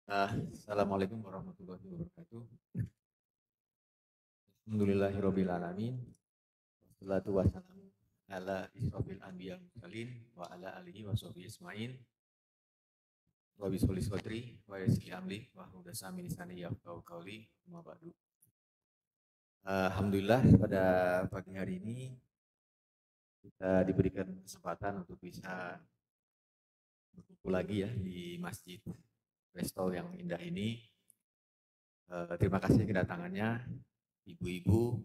Assalamualaikum warahmatullahi wabarakatuh. Alhamdulillahirabbil alamin. Wassalatu wassalamu ala isrofil anbiya mursalin wa ala alihi wa sahbihi ismain. Wa bismillah sodri wa yassir amri wa hludasa min lisani yafqahu qawli ma ba'du. Alhamdulillah pada pagi hari ini kita diberikan kesempatan untuk bisa berkumpul lagi ya di Masjid Brestol yang indah ini. Terima kasih kedatangannya ibu-ibu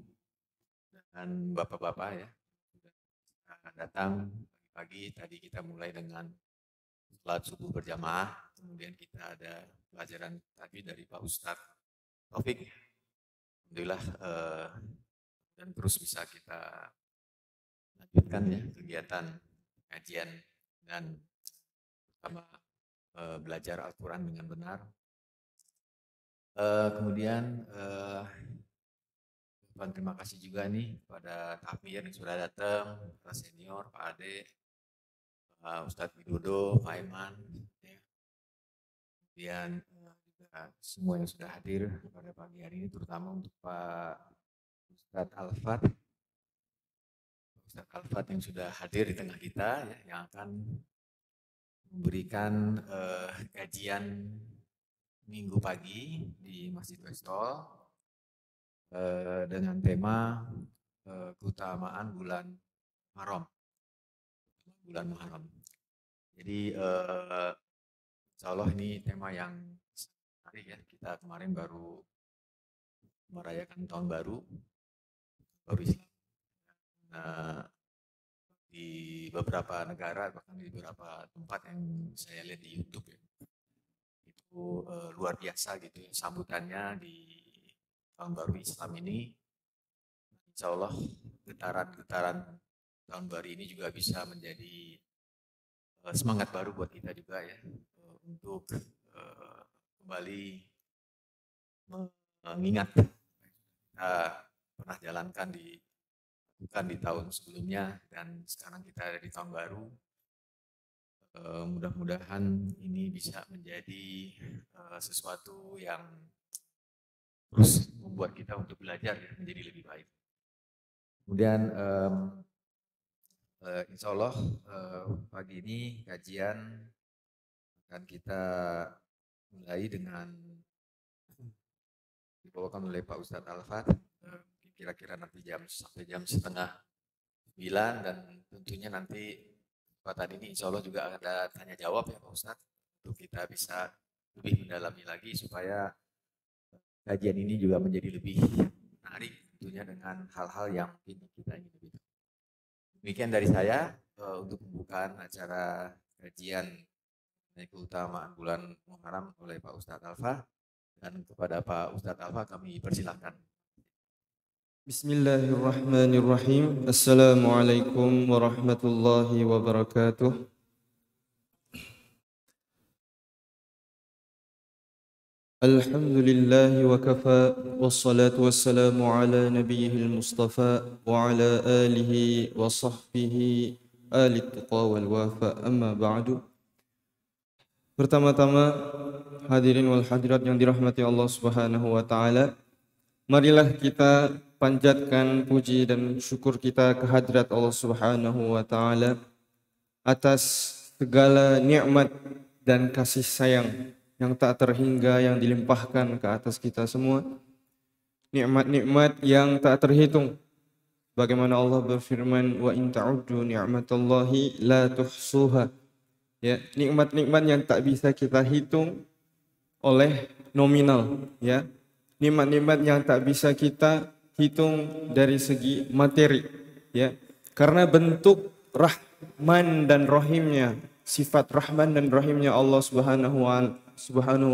dan bapak-bapak ya sudah datang pagi-pagi. Tadi kita mulai dengan sholat subuh berjamaah, kemudian kita ada pelajaran tadi dari Pak Ustadz Taufik. Alhamdulillah dan terus bisa kita lanjutkan ya kegiatan kajian dan sama belajar Al-Quran dengan benar. Kemudian terima kasih juga nih kepada Takmir yang sudah datang, Pak Senior, Pak Ade, Ustadz Widodo, Pak Iman, ya. Kemudian juga semua yang sudah hadir pada pagi hari ini, terutama untuk Pak Ustadz Alfat yang sudah hadir di tengah kita, ya, yang akan memberikan kajian minggu pagi di Masjid Brestol dengan tema keutamaan bulan Muharram. Jadi insya Allah ini tema yang menarik ya. Kita kemarin baru merayakan tahun baru Islam. Di beberapa negara, bahkan di beberapa tempat yang saya lihat di YouTube ya, itu luar biasa gitu ya sambutannya di tahun baru Islam ini. Insya Allah getaran tahun baru ini juga bisa menjadi semangat baru buat kita juga ya, untuk kembali mengingat kita pernah jalankan di tahun sebelumnya, dan sekarang kita ada di tahun baru. Mudah-mudahan ini bisa menjadi sesuatu yang terus membuat kita untuk belajar ya, menjadi lebih baik. Kemudian insya Allah pagi ini kajian akan kita mulai dengan dibawakan oleh Pak Ustadz Alfat, kira-kira nanti sampai jam 8:30, dan tentunya nanti kesempatan ini insya Allah juga ada tanya jawab ya Pak Ustadz, untuk kita bisa lebih mendalami lagi supaya kajian ini juga menjadi lebih menarik tentunya dengan hal-hal yang mungkin kita ingin lebih. Demikian dari saya untuk pembukaan acara kajian keutamaan bulan Muharram oleh Pak Ustadz Alfa, dan kepada Pak Ustadz Alfa kami persilahkan. Bismillahirrahmanirrahim. Assalamualaikum warahmatullahi wabarakatuh. Alhamdulillahi wa kafa, wassalatu wassalamu ala nabiyihil mustafa wa ala alihi wa sahbihi alit tuqa wal wafa, amma ba'du. Pertama-tama hadirin wal hadirat yang dirahmati Allah Subhanahu wa taala, marilah kita panjatkan puji dan syukur kita kehadirat Allah Subhanahu wa taala atas segala nikmat dan kasih sayang yang tak terhingga yang dilimpahkan ke atas kita semua. Nikmat-nikmat yang tak terhitung. Bagaimana Allah berfirman, wa in ta'uddu ni'matallahi la tuhsuha. Ya, nikmat-nikmat yang tak bisa kita hitung oleh nominal, ya. Nikmat-nikmat yang tak bisa kita hitung dari segi materi, ya. Karena bentuk Rahman dan Rahimnya, sifat Rahman dan Rahimnya Allah Subhanahu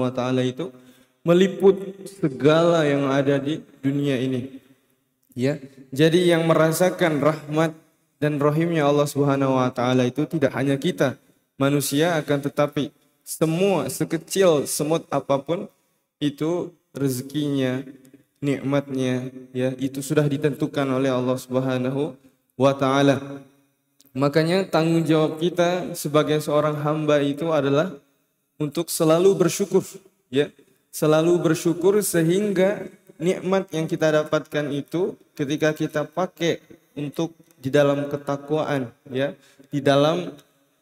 wa taala itu meliput segala yang ada di dunia ini. Ya. Jadi yang merasakan rahmat dan rahimnya Allah Subhanahu wa taala itu tidak hanya kita manusia, akan tetapi semua sekecil semut apapun itu rezekinya, nikmatnya, ya, itu sudah ditentukan oleh Allah Subhanahu wa taala. Makanya tanggung jawab kita sebagai seorang hamba itu adalah untuk selalu bersyukur, ya, selalu bersyukur sehingga nikmat yang kita dapatkan itu ketika kita pakai untuk di dalam ketakwaan, ya, di dalam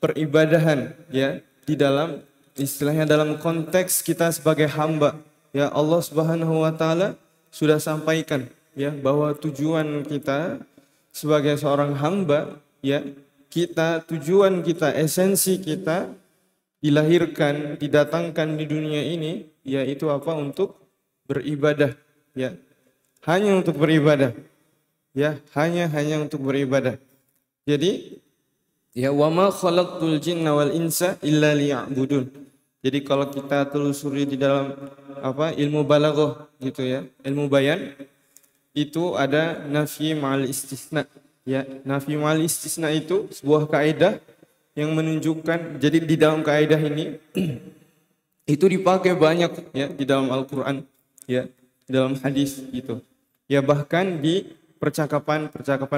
peribadahan, ya, di dalam istilahnya dalam konteks kita sebagai hamba, ya, Allah Subhanahu wa taala sudah sampaikan, ya, bahwa tujuan kita sebagai seorang hamba, ya, tujuan kita, esensi kita dilahirkan, didatangkan di dunia ini, yaitu apa? Untuk beribadah, ya. Hanya untuk beribadah. Ya, hanya untuk beribadah. Jadi, ya, wa ma khalaqtul jinna wal insa illa liya'budun. Jadi kalau kita telusuri di dalam ilmu balaghah gitu, ya, ilmu bayan, itu ada nafi ma'al istisna, ya. Nafi ma'al istisna itu sebuah kaidah yang menunjukkan, jadi di dalam kaidah ini itu dipakai banyak, ya, di dalam Al-Qur'an, ya, di dalam hadis gitu. Ya, bahkan di percakapan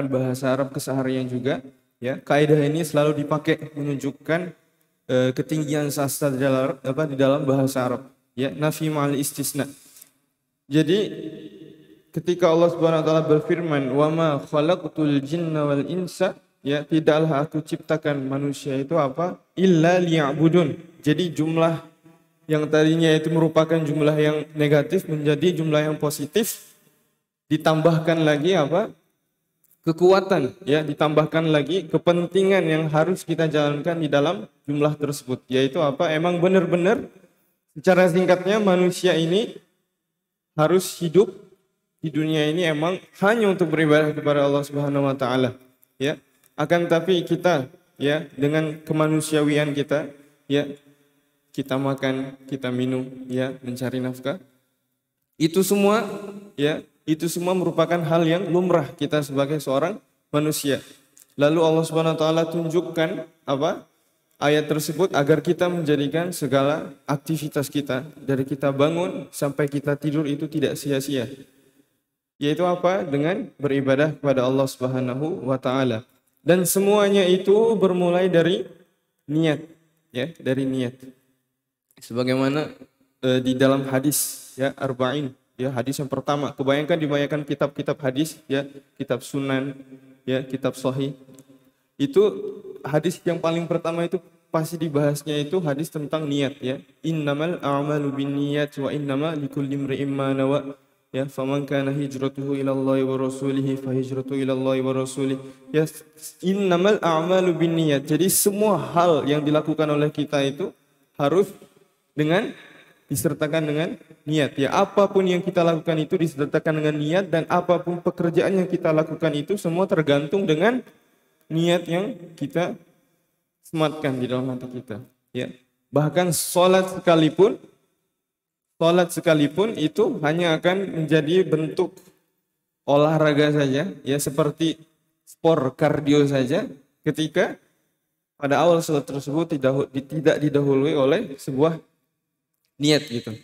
bahasa Arab keseharian juga, ya, kaidah ini selalu dipakai menunjukkan ketinggian sastra di dalam bahasa Arab, ya, nafi ma'al istisna. Jadi ketika Allah Subhanahu wa taala berfirman, "Wa ma khalaqtul jinna wal insa", ya, tidaklah aku ciptakan manusia itu apa? Illa liya'budun. Jadi jumlah yang tadinya itu merupakan jumlah yang negatif menjadi jumlah yang positif, ditambahkan lagi apa? Kekuatan, ya, ditambahkan lagi kepentingan yang harus kita jalankan di dalam jumlah tersebut, yaitu apa? Emang benar-benar secara singkatnya manusia ini harus hidup di dunia ini emang hanya untuk beribadah kepada Allah Subhanahu wa taala, ya. Akan tapi kita, ya, dengan kemanusiawian kita, ya, kita makan, kita minum, ya, mencari nafkah. Itu semua, ya, itu semua merupakan hal yang lumrah kita sebagai seorang manusia. Lalu Allah Subhanahu wa taala tunjukkan apa? Ayat tersebut agar kita menjadikan segala aktivitas kita dari kita bangun sampai kita tidur itu tidak sia-sia. Yaitu apa? Dengan beribadah kepada Allah Subhanahu wa taala. Dan semuanya itu bermulai dari niat, ya, dari niat. Sebagaimana di dalam hadis, ya, arba'in, ya, hadis yang pertama, dibayangkan kitab-kitab hadis, ya, kitab sunan, ya, kitab sahih. Itu hadis yang paling pertama itu pasti dibahasnya itu hadis tentang niat, ya. Innamal a'malu binniyat wa innama likulli imri'in ma nawa. Ya, faman kana hijratuhu ila Allah wa rasulih fa hijratuhu ila Allah wa rasulih. Ya, innamal a'malu binniyat. Jadi semua hal yang dilakukan oleh kita itu harus disertakan dengan niat, ya. Apapun yang kita lakukan itu disertakan dengan niat, dan apapun pekerjaan yang kita lakukan itu semua tergantung dengan niat yang kita sematkan di dalam hati kita, ya. Bahkan sholat sekalipun itu hanya akan menjadi bentuk olahraga saja, ya, seperti sport kardio saja, ketika pada awal sholat tersebut tidak didahului oleh sebuah niat, gitu,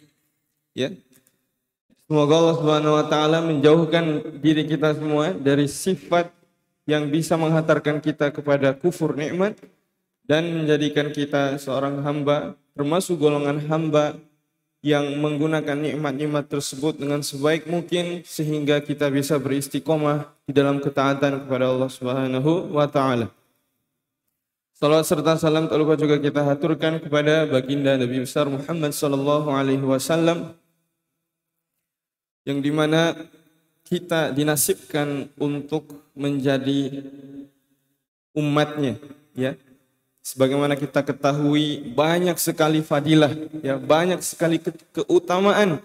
ya. Semoga Allah Subhanahu wa taala menjauhkan diri kita semua dari sifat yang bisa menghantarkan kita kepada kufur nikmat dan menjadikan kita seorang hamba, termasuk golongan hamba yang menggunakan nikmat-nikmat tersebut dengan sebaik mungkin sehingga kita bisa beristiqomah di dalam ketaatan kepada Allah Subhanahu wa taala. Salawat serta salam tak lupa juga kita haturkan kepada baginda Nabi besar Muhammad sallallahu alaihi wasallam, yang dimana kita dinasibkan untuk menjadi umatnya, ya. Sebagaimana kita ketahui banyak sekali fadilah, ya, banyak sekali keutamaan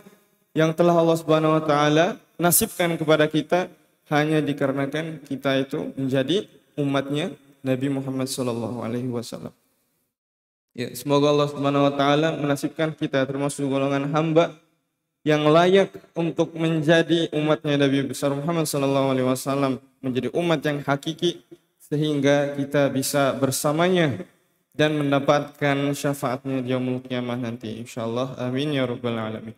yang telah Allah Subhanahu wa taala nasibkan kepada kita hanya dikarenakan kita itu menjadi umatnya Nabi Muhammad sallallahu alaihi wasallam. Ya, semoga Allah Subhanahu wa taala menasibkan kita termasuk golongan hamba yang layak untuk menjadi umatnya Nabi besar Muhammad sallallahu alaihi wasallam, menjadi umat yang hakiki sehingga kita bisa bersamanya dan mendapatkan syafaatnya di yaumul qiyamah nanti, insyaallah. Amin ya rabbal alamin.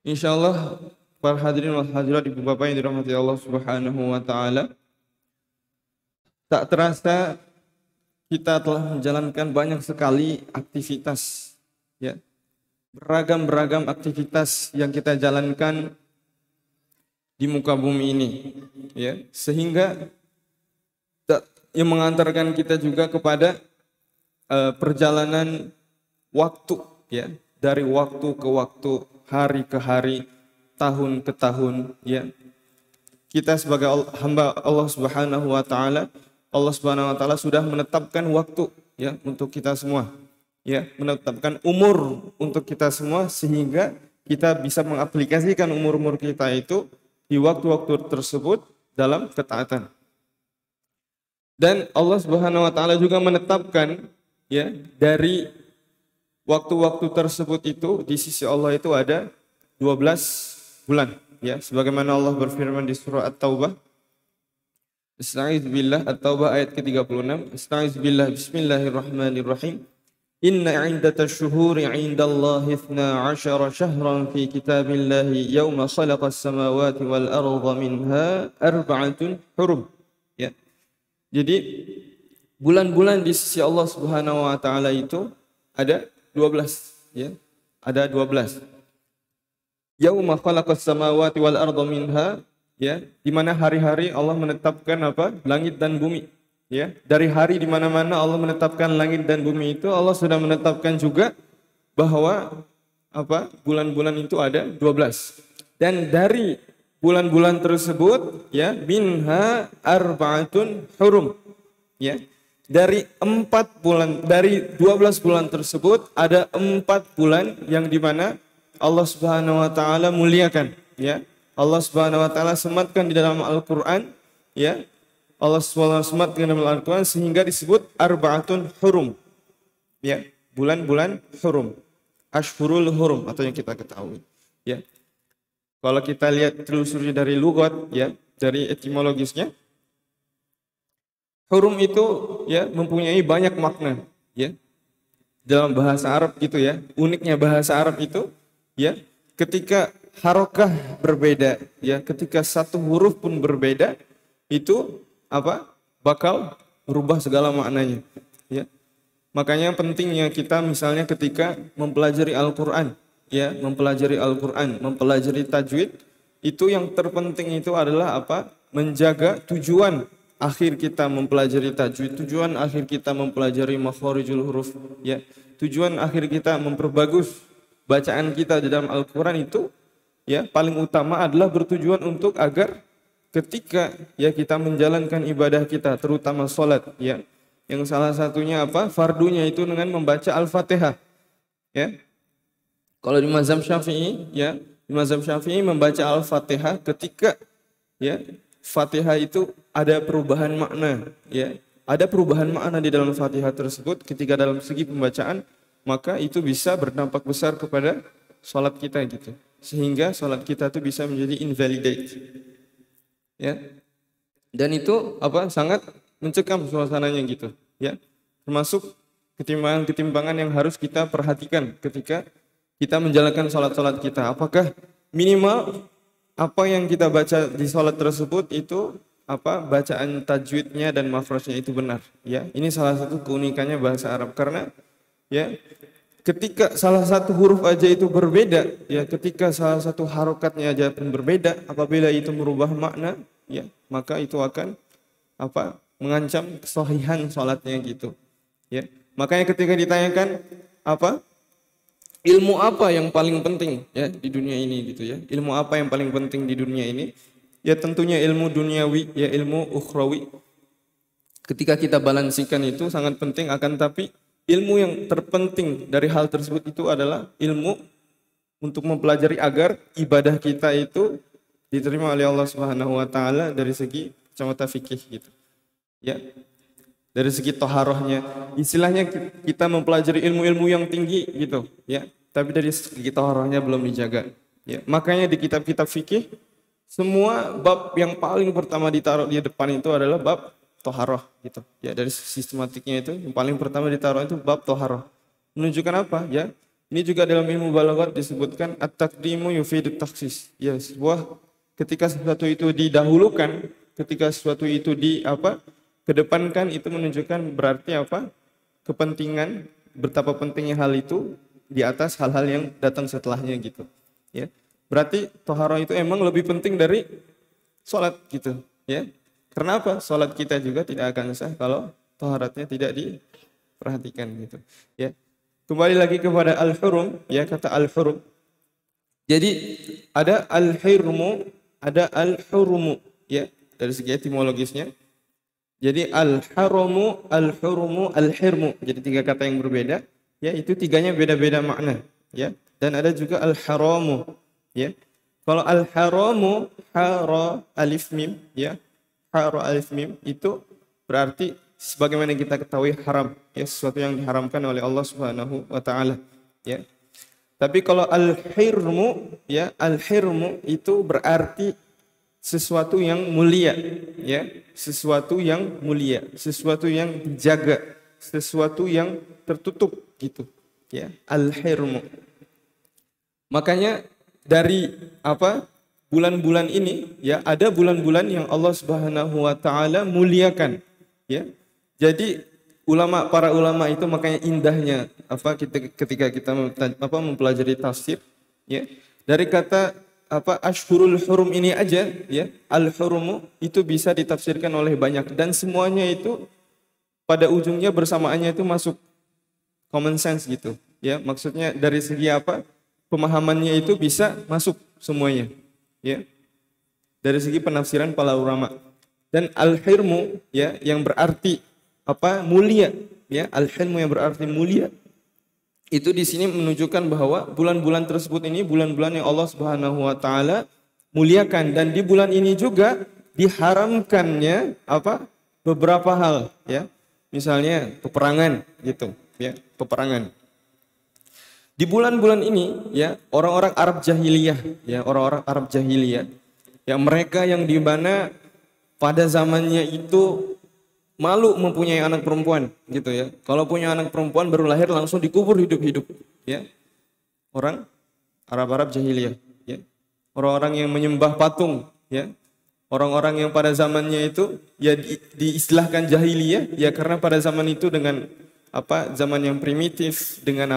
Insyaallah, para hadirin wal hadirat, ibu bapak yang dirahmati Allah Subhanahu wa taala, tak terasa kita telah menjalankan banyak sekali aktivitas, ya. beragam-beragam aktivitas yang kita jalankan di muka bumi ini, ya, sehingga yang mengantarkan kita juga kepada perjalanan waktu, ya, dari waktu ke waktu, hari ke hari, tahun ke tahun, ya. Kita sebagai hamba Allah Subhanahu wa taala, Allah Subhanahu wa taala sudah menetapkan waktu, ya, untuk kita semua, ya, menetapkan umur untuk kita semua sehingga kita bisa mengaplikasikan umur-umur kita itu di waktu-waktu tersebut dalam ketaatan. Dan Allah Subhanahu wa taala juga menetapkan, ya, dari waktu-waktu tersebut itu di sisi Allah itu ada 12 bulan, ya, sebagaimana Allah berfirman di surah At-Taubah. Astaghfirullah, At-Taubah ayat ke-36. Astaghfirullah, bismillahirrahmanirrahim. Inna 'iddatash syuhuri 'indallahi 12 syahran fi kitabillahi yauma khalaqas samawati wal arda minha arba'atun hurum. Ya. Jadi bulan-bulan di sisi Allah Subhanahu wa taala itu ada 12, ya. Ada 12. Yauma khalaqas samawati wal arda minha, ya, di mana hari-hari Allah menetapkan apa? Langit dan bumi. Ya, dari hari di mana-mana Allah menetapkan langit dan bumi itu, Allah sudah menetapkan juga bahwa apa? Bulan-bulan itu ada 12. Dan dari bulan-bulan tersebut, ya, minha arba'atun hurum. Ya. Dari 12 bulan tersebut ada 4 bulan yang di mana Allah Subhanahu wa taala muliakan, ya. Allah Subhanahu wa taala sematkan di dalam Al-Qur'an, ya. Allah SWT dalam Al-Quran sehingga disebut arba'atun hurum, ya, bulan-bulan hurum, ashhurul hurum atau yang kita ketahui, ya. Kalau kita lihat telusuri dari lughat, ya, dari etimologisnya, hurum itu, ya, mempunyai banyak makna, ya, dalam bahasa Arab gitu, ya. Uniknya bahasa Arab itu, ya, ketika harokah berbeda, ya, ketika satu huruf pun berbeda, itu apa? Bakal berubah segala maknanya, ya. Makanya pentingnya kita misalnya ketika mempelajari Al-Qur'an, ya, mempelajari tajwid, itu yang terpenting itu adalah apa? Menjaga tujuan akhir kita mempelajari tajwid, tujuan akhir kita mempelajari makharijul huruf, ya. Tujuan akhir kita memperbagus bacaan kita di dalam Al-Qur'an itu, ya, paling utama adalah bertujuan untuk agar ketika, ya, kita menjalankan ibadah kita, terutama sholat, ya, yang salah satunya apa? Fardunya itu dengan membaca Al-Fatihah, ya. Kalau di mazhab Syafi'i, ya, di mazhab Syafi'i membaca Al-Fatihah ketika, ya, Fatihah itu ada perubahan makna, ya, ada perubahan makna di dalam Fatihah tersebut ketika dalam segi pembacaan, maka itu bisa berdampak besar kepada sholat kita gitu, sehingga sholat kita itu bisa menjadi invalidate. Ya, dan itu apa? Sangat mencekam suasananya gitu, ya. Termasuk ketimbangan-ketimbangan yang harus kita perhatikan ketika kita menjalankan sholat-sholat kita. Apakah minimal apa yang kita baca di sholat tersebut itu apa? Bacaan tajwidnya dan makhrajnya itu benar, ya. Ini salah satu keunikannya bahasa Arab karena, ya, ketika salah satu huruf aja itu berbeda, ya, ketika salah satu harokatnya aja pun berbeda, apabila itu merubah makna, ya, maka itu akan apa? Mengancam kesahihan salatnya gitu, ya. Makanya ketika ditanyakan apa? Ilmu apa yang paling penting, ya, di dunia ini gitu, ya. Ilmu apa yang paling penting di dunia ini? Ya tentunya ilmu duniawi, ya, ilmu ukhrawi. Ketika kita balansikan itu sangat penting, akan tapi ilmu yang terpenting dari hal tersebut itu adalah ilmu untuk mempelajari agar ibadah kita itu diterima oleh Allah Subhanahu wa taala dari segi kacamata fikih gitu. Ya. Dari segi taharahnya. Istilahnya kita mempelajari ilmu-ilmu yang tinggi gitu, ya. Tapi dari segi taharahnya belum dijaga. Ya. Makanya di kitab-kitab fikih semua bab yang paling pertama ditaruh di depan itu adalah bab toharoh gitu, ya. Dari sistematiknya itu yang paling pertama ditaruh itu bab toharoh, menunjukkan apa, ya, ini juga dalam ilmu balaghat disebutkan at-taqdimu yufidut takhsis, ya, sebuah ketika sesuatu itu didahulukan, ketika sesuatu itu kedepankan, itu menunjukkan berarti apa, kepentingan, betapa pentingnya hal itu di atas hal-hal yang datang setelahnya gitu. Ya. Berarti toharoh itu emang lebih penting dari sholat gitu. Ya. Karena apa? Sholat kita juga tidak akan sah kalau toharatnya tidak diperhatikan gitu. Ya. Kembali lagi kepada al-hurum, ya kata al-hurum. Jadi ada al-hirmu, ada al-hurumu, ya dari segi etimologisnya. Jadi al-haramu, al-hurumu, al-hirmu. Jadi tiga kata yang berbeda, ya itu tiganya beda-beda makna, ya. Dan ada juga al-haramu, ya. Kalau al-haramu, hara alif mim, ya. Hara alif mim itu berarti sebagaimana kita ketahui haram, ya sesuatu yang diharamkan oleh Allah Subhanahu wa taala, ya. Tapi kalau al-hirmu, ya al-hirmu itu berarti sesuatu yang mulia, ya sesuatu yang mulia, sesuatu yang dijaga, sesuatu yang tertutup gitu, ya al-hirmu. Makanya dari bulan-bulan ini, ya ada bulan-bulan yang Allah Subhanahu wa taala muliakan, ya. Jadi para ulama itu makanya indahnya ketika kita mempelajari tafsir, ya. Dari kata Ashhurul Hurum ini aja, ya, al-hurumu itu bisa ditafsirkan oleh banyak dan semuanya itu pada ujungnya bersamaannya itu masuk common sense gitu, ya. Maksudnya dari segi pemahamannya itu bisa masuk semuanya, ya. Dari segi penafsiran para ulama. Dan al-hirmu, ya, yang berarti mulia, ya al-hilmu yang berarti mulia itu di sini menunjukkan bahwa bulan-bulan tersebut ini bulan-bulan yang Allah Subhanahu wa taala muliakan dan di bulan ini juga diharamkannya beberapa hal, ya misalnya peperangan gitu, ya peperangan di bulan-bulan ini, ya orang-orang Arab jahiliyah, ya orang-orang Arab jahiliyah yang mereka yang di mana pada zamannya itu malu mempunyai anak perempuan gitu, ya. Kalau punya anak perempuan baru lahir langsung dikubur hidup-hidup, ya. Orang Arab-Arab jahiliyah, ya. Orang-orang yang menyembah patung, ya. Orang-orang yang pada zamannya itu ya diistilahkan jahiliyah, ya karena pada zaman itu dengan zaman yang primitif, dengan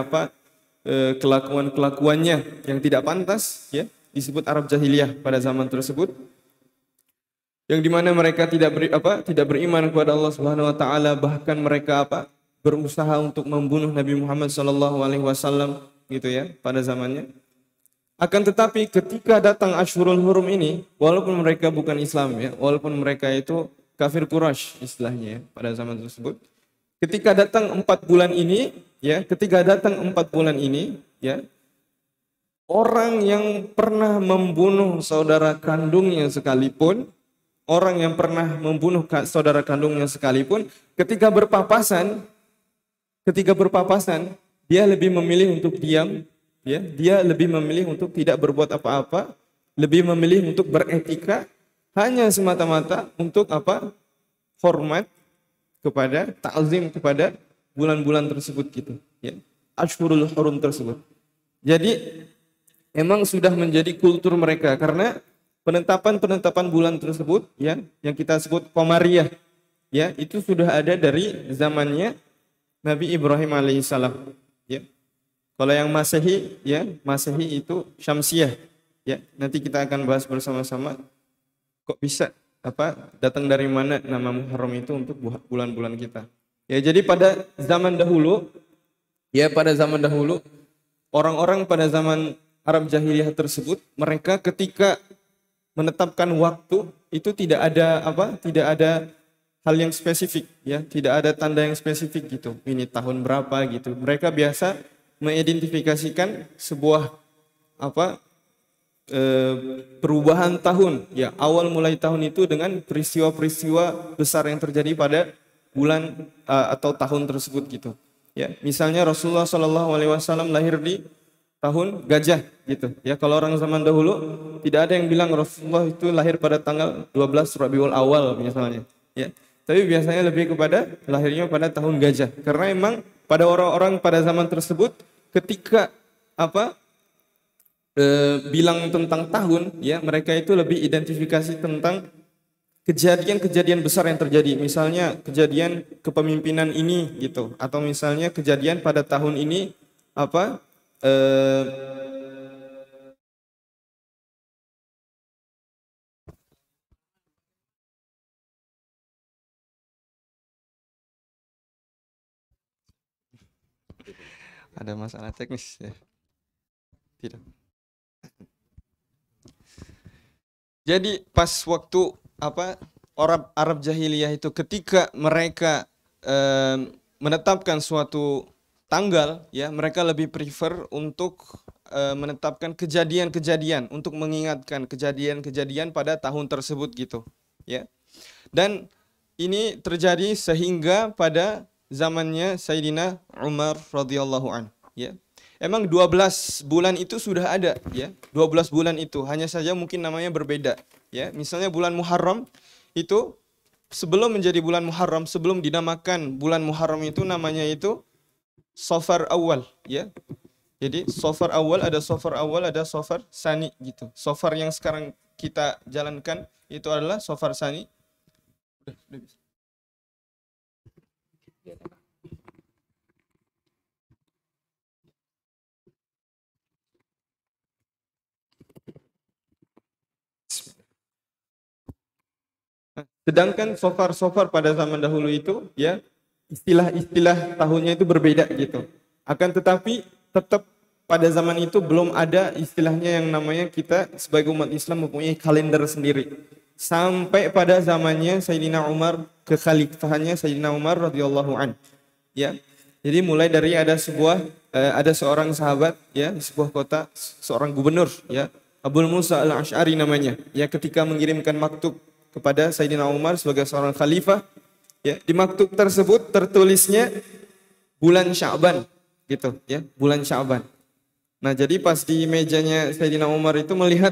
kelakuan-kelakuannya yang tidak pantas, ya, disebut Arab jahiliyah pada zaman tersebut. Yang dimana mereka tidak beriman kepada Allah Subhanahu Wa Taala, bahkan mereka berusaha untuk membunuh Nabi Muhammad Sallallahu Alaihi Wasallam gitu, ya pada zamannya. Akan tetapi ketika datang Ashhurul Hurum ini, walaupun mereka bukan Islam, ya walaupun mereka itu kafir Quraisy istilahnya, ya, pada zaman tersebut, ketika datang 4 bulan ini, ya orang yang pernah membunuh saudara kandungnya sekalipun, orang yang pernah membunuh saudara kandungnya sekalipun, ketika berpapasan, dia lebih memilih untuk diam, ya, dia lebih memilih untuk tidak berbuat apa-apa, lebih memilih untuk beretika, hanya semata-mata untuk hormat kepada, ta'zim kepada bulan-bulan tersebut gitu, ya. Ashhurul Hurum tersebut. Jadi emang sudah menjadi kultur mereka karena penetapan bulan tersebut, ya, yang kita sebut Qamariyah, ya, itu sudah ada dari zamannya Nabi Ibrahim alaihissalam, ya. Kalau yang Masehi, ya, Masehi itu Syamsiyah, ya. Nanti kita akan bahas bersama-sama kok bisa datang dari mana nama Muharram itu untuk bulan-bulan kita. Ya, jadi pada zaman dahulu, orang-orang pada zaman Arab jahiliyah tersebut, mereka ketika menetapkan waktu itu tidak ada hal yang spesifik, ya, tidak ada tanda yang spesifik gitu. Ini tahun berapa gitu. Mereka biasa mengidentifikasikan sebuah perubahan tahun, ya, awal mulai tahun itu dengan peristiwa-peristiwa besar yang terjadi pada bulan atau tahun tersebut gitu. Ya, misalnya Rasulullah Shallallahu Alaihi Wasallam lahir di tahun gajah gitu, ya. Kalau orang zaman dahulu tidak ada yang bilang Rasulullah itu lahir pada tanggal 12 Rabiul Awal misalnya, ya. Tapi biasanya lebih kepada lahirnya pada tahun gajah, karena emang pada orang-orang pada zaman tersebut ketika bilang tentang tahun, ya, mereka itu lebih identifikasi tentang kejadian-kejadian besar yang terjadi, misalnya kejadian kepemimpinan ini gitu, atau misalnya kejadian pada tahun ini eh, ada masalah teknis ya. Tidak. Jadi pas waktu orang Arab jahiliyah itu ketika mereka menetapkan suatu tanggal, ya mereka lebih prefer untuk menetapkan kejadian-kejadian untuk mengingatkan kejadian-kejadian pada tahun tersebut gitu, ya. Dan ini terjadi sehingga pada zamannya Sayyidina Umar radhiyallahu an, ya. Emang 12 bulan itu sudah ada, ya. 12 bulan itu hanya saja mungkin namanya berbeda, ya. Misalnya bulan Muharram itu sebelum menjadi bulan Muharram, sebelum dinamakan bulan Muharram itu namanya itu Safar Awal, ya. Jadi Safar Awal, ada Safar Sani gitu. Safar yang sekarang kita jalankan itu adalah Safar Sani. Udah bisa. Sedangkan sofar pada zaman dahulu itu, ya, istilah-istilah tahunnya itu berbeda gitu. Akan tetapi tetap pada zaman itu belum ada istilahnya yang namanya kita sebagai umat Islam mempunyai kalender sendiri. Sampai pada zamannya Sayyidina Umar, kekhalifahannya Sayyidina Umar radhiyallahu an. Ya. Jadi mulai dari ada seorang sahabat, ya, di sebuah kota, seorang gubernur, ya, Abu Musa al-Ash'ari namanya, ya, ketika mengirimkan maktub kepada Sayyidina Umar sebagai seorang khalifah, ya, di maktub tersebut tertulisnya bulan Sya'ban gitu, ya, bulan Sya'ban. Nah, jadi pas di mejanya Sayyidina Umar itu melihat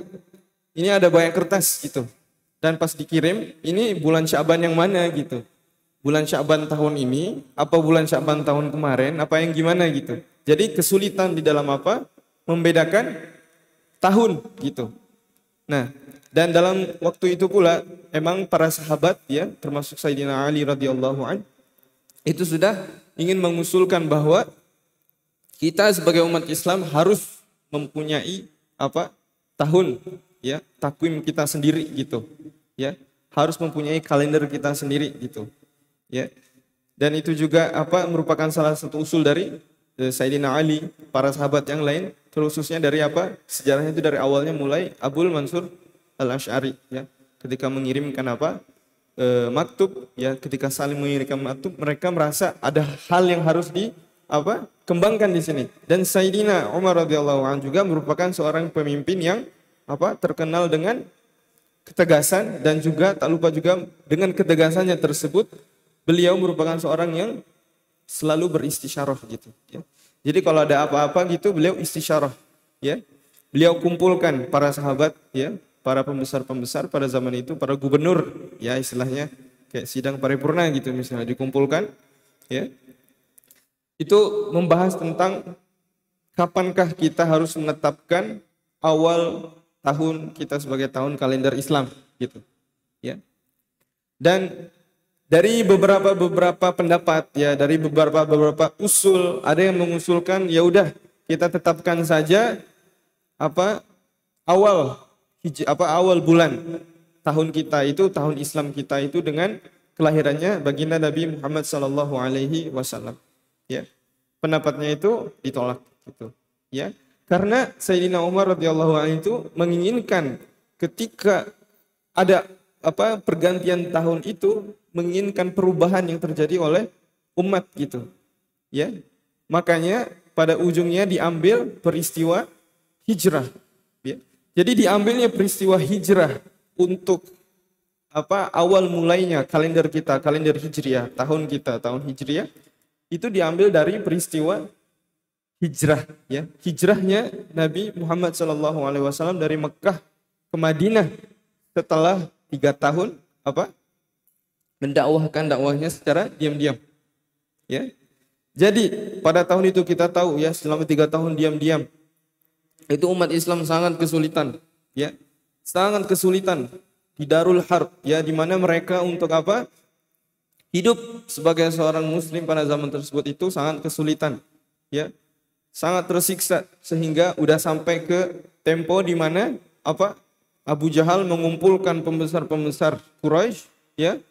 ini ada banyak kertas gitu. Dan pas dikirim, ini bulan Sya'ban yang mana gitu. Bulan Sya'ban tahun ini, apa bulan Sya'ban tahun kemarin, apa yang gimana gitu. Jadi kesulitan di dalam membedakan tahun gitu. Nah, dan dalam waktu itu pula emang para sahabat, ya, termasuk Sayyidina Ali radhiyallahu an, itu sudah ingin mengusulkan bahwa kita sebagai umat Islam harus mempunyai tahun, ya, takwim kita sendiri gitu, ya, harus mempunyai kalender kita sendiri gitu, ya. Dan itu juga merupakan salah satu usul dari Sayyidina Ali, para sahabat yang lain, khususnya dari sejarahnya itu dari awalnya mulai Abul Mansur al-Ash'ari, ya, ketika mengirimkan maktub, ya, ketika saling mengirimkan maktub, mereka merasa ada hal yang harus kembangkan di sini. Dan Sayyidina Umar radhiyallahu anhu juga merupakan seorang pemimpin yang terkenal dengan ketegasan, dan juga tak lupa juga dengan ketegasannya tersebut beliau merupakan seorang yang selalu beristisyarah gitu, ya. Jadi kalau ada apa-apa gitu beliau istisyarah, ya. Beliau kumpulkan para sahabat, ya, para pembesar-pembesar pada zaman itu, para gubernur, ya, istilahnya kayak sidang paripurna gitu misalnya dikumpulkan, ya. Itu membahas tentang kapankah kita harus menetapkan awal tahun kita sebagai tahun kalender Islam gitu, ya. Dan dari beberapa pendapat, ya, dari beberapa usul, ada yang mengusulkan ya udah kita tetapkan saja awal bulan tahun kita itu, tahun Islam kita itu dengan kelahirannya baginda Nabi Muhammad sallallahu alaihi wasallam, ya. Pendapatnya itu ditolak gitu, ya. Karena Sayyidina Umar radhiyallahu anhu itu menginginkan ketika ada pergantian tahun itu, menginginkan perubahan yang terjadi oleh umat gitu, ya. Makanya pada ujungnya diambil peristiwa hijrah, ya. Jadi diambilnya peristiwa hijrah untuk awal mulainya kalender kita, kalender hijriah, tahun kita, tahun hijriah, itu diambil dari peristiwa hijrah, ya. Hijrahnya Nabi Muhammad SAW dari Mekah ke Madinah setelah 3 tahun mendakwahkan dakwahnya secara diam-diam, ya. Jadi pada tahun itu kita tahu, ya, selama 3 tahun diam-diam itu umat Islam sangat kesulitan, ya, sangat kesulitan di Darul Harb, ya, di mana mereka untuk hidup sebagai seorang muslim pada zaman tersebut itu sangat kesulitan, ya. sangat tersiksa sehingga udah sampai ke tempo di mana apa Abu Jahal mengumpulkan pembesar-pembesar Quraisy ya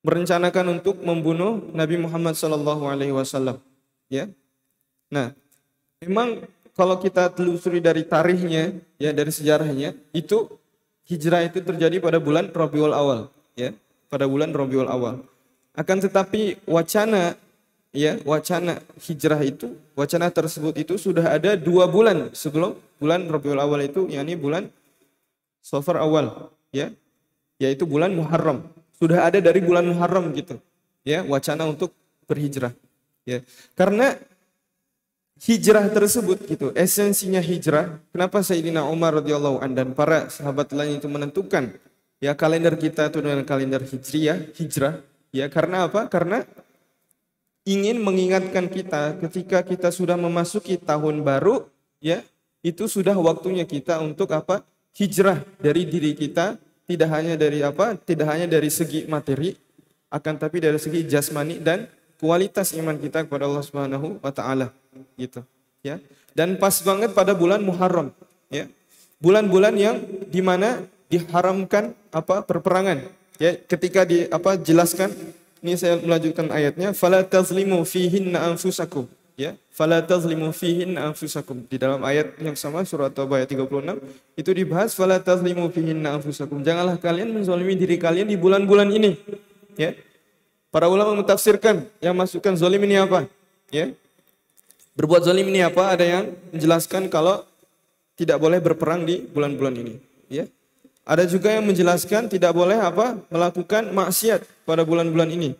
merencanakan untuk membunuh Nabi Muhammad SAW ya. Nah, memang kalau kita telusuri dari tarikhnya ya dari sejarahnya itu hijrah itu terjadi pada bulan Rabiul Awal ya, pada bulan Rabiul Awal. Akan tetapi wacana hijrah itu, wacana tersebut itu sudah ada 2 bulan sebelum bulan Rabiul Awal itu, yakni bulan Safar Awal ya, yaitu bulan Muharram. Sudah ada dari bulan Muharram gitu ya wacana untuk berhijrah ya. Karena hijrah tersebut gitu, esensinya hijrah. Kenapa Sayyidina Umar radhiyallahu anhu dan para sahabat lain itu menentukan ya kalender kita itu dengan kalender hijrah ya, karena apa? Karena ingin mengingatkan kita ketika kita sudah memasuki tahun baru ya, itu sudah waktunya kita untuk apa? Hijrah dari diri kita, tidak hanya dari segi materi, akan tapi dari segi jasmani dan kualitas iman kita kepada Allah Subhanahu wa taala gitu ya. Dan pas banget pada bulan Muharram ya. Bulan-bulan yang dimana diharamkan perperangan ya, ketika jelaskan ini saya melanjutkan ayatnya, fala tazlimu fihinna anfusakum ya, fala tazlimu fihinna anfusakum. Di dalam ayat yang sama surat Taubah ayat 36 itu dibahas fala tazlimu fihinna anfusakum, janganlah kalian menzalimi diri kalian di bulan-bulan ini ya. Para ulama mentafsirkan yang masukkan zalim ini apa ya, berbuat zalim ini apa. Ada yang menjelaskan kalau tidak boleh berperang di bulan-bulan ini ya. Ada juga yang menjelaskan tidak boleh melakukan maksiat pada bulan-bulan ini,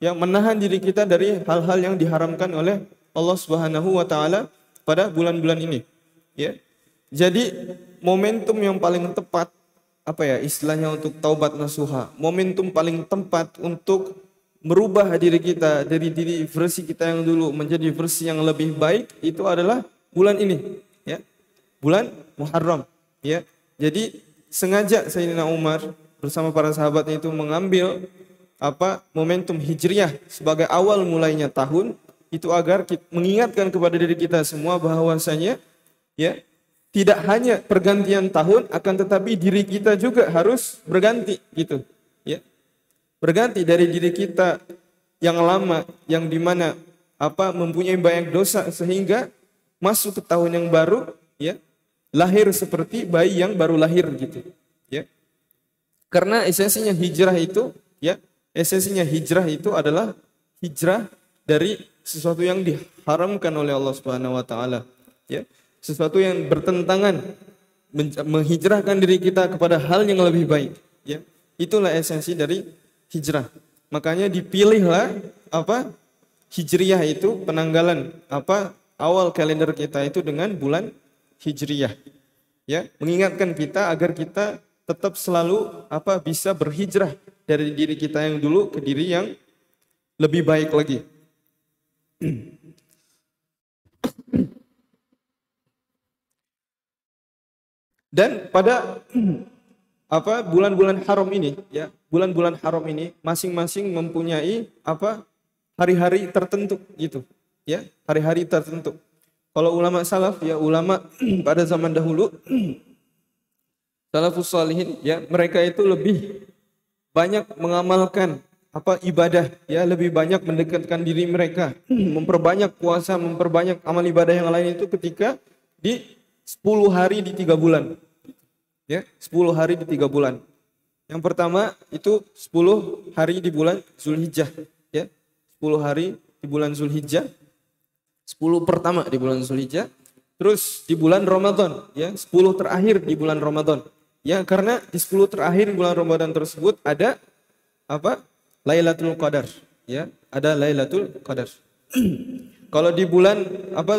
yang menahan diri kita dari hal-hal yang diharamkan oleh Allah Subhanahu wa taala pada bulan-bulan ini ya. Jadi momentum yang paling tepat istilahnya untuk taubat nasuha, momentum paling tepat untuk merubah diri kita dari diri versi kita yang dulu menjadi versi yang lebih baik itu adalah bulan ini ya, bulan Muharram ya. Jadi sengaja Sayyidina Umar bersama para sahabatnya itu mengambil momentum hijriah sebagai awal mulainya tahun itu agar mengingatkan kepada diri kita semua bahwasanya ya tidak hanya pergantian tahun, akan tetapi diri kita juga harus berganti gitu ya. Berganti dari diri kita yang lama, yang dimana mempunyai banyak dosa sehingga masuk ke tahun yang baru ya, lahir seperti bayi yang baru lahir gitu ya. Karena esensinya hijrah itu ya, esensinya hijrah itu adalah hijrah dari sesuatu yang diharamkan oleh Allah Subhanahu wa taala ya, sesuatu yang bertentangan, menghijrahkan diri kita kepada hal yang lebih baik ya. Itulah esensi dari hijrah. Makanya dipilihlah hijriyah itu penanggalan awal kalender kita itu dengan bulan hijriyah ya, mengingatkan kita agar kita tetap selalu bisa berhijrah dari diri kita yang dulu ke diri yang lebih baik lagi. Dan pada bulan-bulan haram ini ya, bulan-bulan haram ini masing-masing mempunyai hari-hari tertentu gitu ya, hari-hari tertentu. Kalau ulama salaf ya, ulama pada zaman dahulu salafus salihin ya, mereka itu lebih banyak mengamalkan ibadah ya, lebih banyak mendekatkan diri mereka, memperbanyak puasa, memperbanyak amal ibadah yang lain itu ketika di 10 hari di 3 bulan. Ya, 10 hari di 3 bulan. Yang pertama itu 10 hari di bulan Zulhijjah ya. 10 hari di bulan Zulhijjah. 10 pertama di bulan Zulhijjah. Terus di bulan Ramadan ya, 10 terakhir di bulan Ramadan. Ya, karena di 10 terakhir di bulan Ramadan tersebut ada Lailatul Qadar ya, ada Lailatul Qadar. Kalau di bulan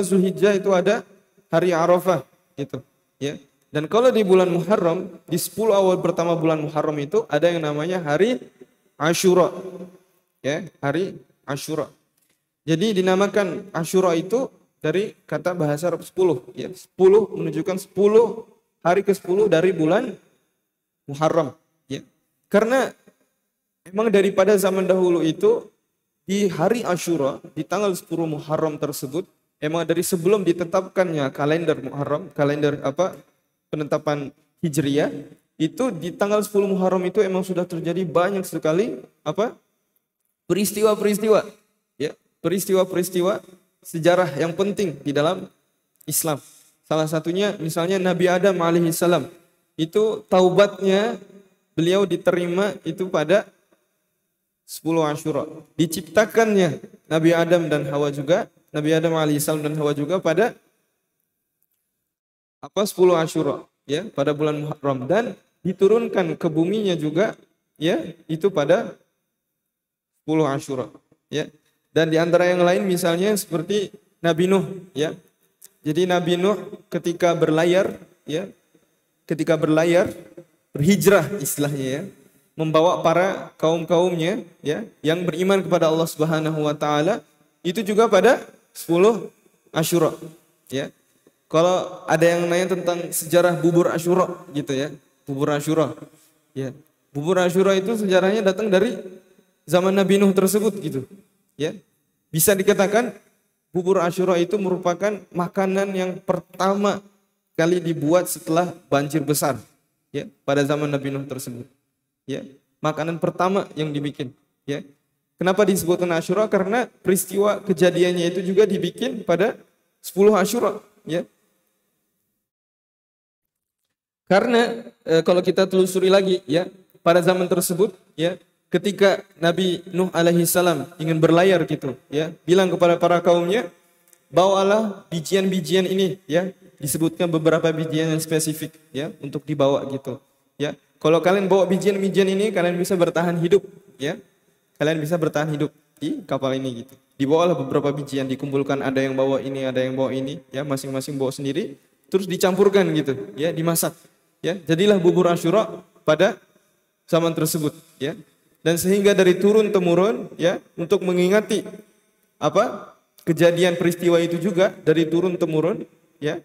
Zulhijjah itu ada hari Arafah gitu ya. Dan kalau di bulan Muharram, di 10 awal pertama bulan Muharram itu ada yang namanya hari Asyura. Ya, hari Asyura. Jadi dinamakan Asyura itu dari kata bahasa Arab 10 ya. 10 menunjukkan 10 hari ke-10 dari bulan Muharram ya. Karena memang daripada zaman dahulu itu di hari Asyura, di tanggal 10 Muharram tersebut emang dari sebelum ditetapkannya kalender Muharram, kalender penetapan Hijriah, itu di tanggal 10 Muharram itu emang sudah terjadi banyak sekali peristiwa-peristiwa, ya, peristiwa-peristiwa sejarah yang penting di dalam Islam. Salah satunya misalnya Nabi Adam alaihissalam, itu taubatnya beliau diterima itu pada 10 Asyura. Diciptakannya Nabi Adam dan Hawa juga, Nabi Adam alaihissalam dan Hawa juga pada 10 Asyura, ya, pada bulan Muharram, dan diturunkan ke buminya juga, ya, itu pada 10 Asyura, ya. Dan di antara yang lain misalnya seperti Nabi Nuh, ya. Jadi Nabi Nuh ketika berlayar, ya, berhijrah istilahnya, ya, membawa para kaum-kaumnya, ya, yang beriman kepada Allah Subhanahu wa taala, itu juga pada 10 Asyura, ya. Kalau ada yang nanya tentang sejarah bubur Asyura gitu, ya. Bubur Asyura. Ya. Bubur Asyura itu sejarahnya datang dari zaman Nabi Nuh tersebut gitu. Ya. Bisa dikatakan bubur Asyura itu merupakan makanan yang pertama kali dibuat setelah banjir besar, ya, pada zaman Nabi Nuh tersebut. Ya. Makanan pertama yang dibikin, ya. Kenapa disebutkan Asyura? Karena peristiwa kejadiannya itu juga dibikin pada 10 Asyura, ya. Karena kalau kita telusuri lagi, ya, pada zaman tersebut, ya, ketika Nabi Nuh alaihissalam ingin berlayar gitu, ya, bilang kepada para kaumnya, bawalah bijian-bijian ini, ya, disebutkan beberapa bijian yang spesifik, ya, untuk dibawa gitu, ya. Kalau kalian bawa bijian-bijian ini, kalian bisa bertahan hidup, ya, kalian bisa bertahan hidup di kapal ini gitu. Dibawalah beberapa bijian, dikumpulkan, ada yang bawa ini, ada yang bawa ini, ya, masing-masing bawa sendiri, terus dicampurkan gitu, ya, dimasak. Ya, jadilah bubur Asyura pada zaman tersebut, ya. Dan sehingga dari turun temurun, ya, untuk mengingati kejadian peristiwa itu juga dari turun temurun, ya.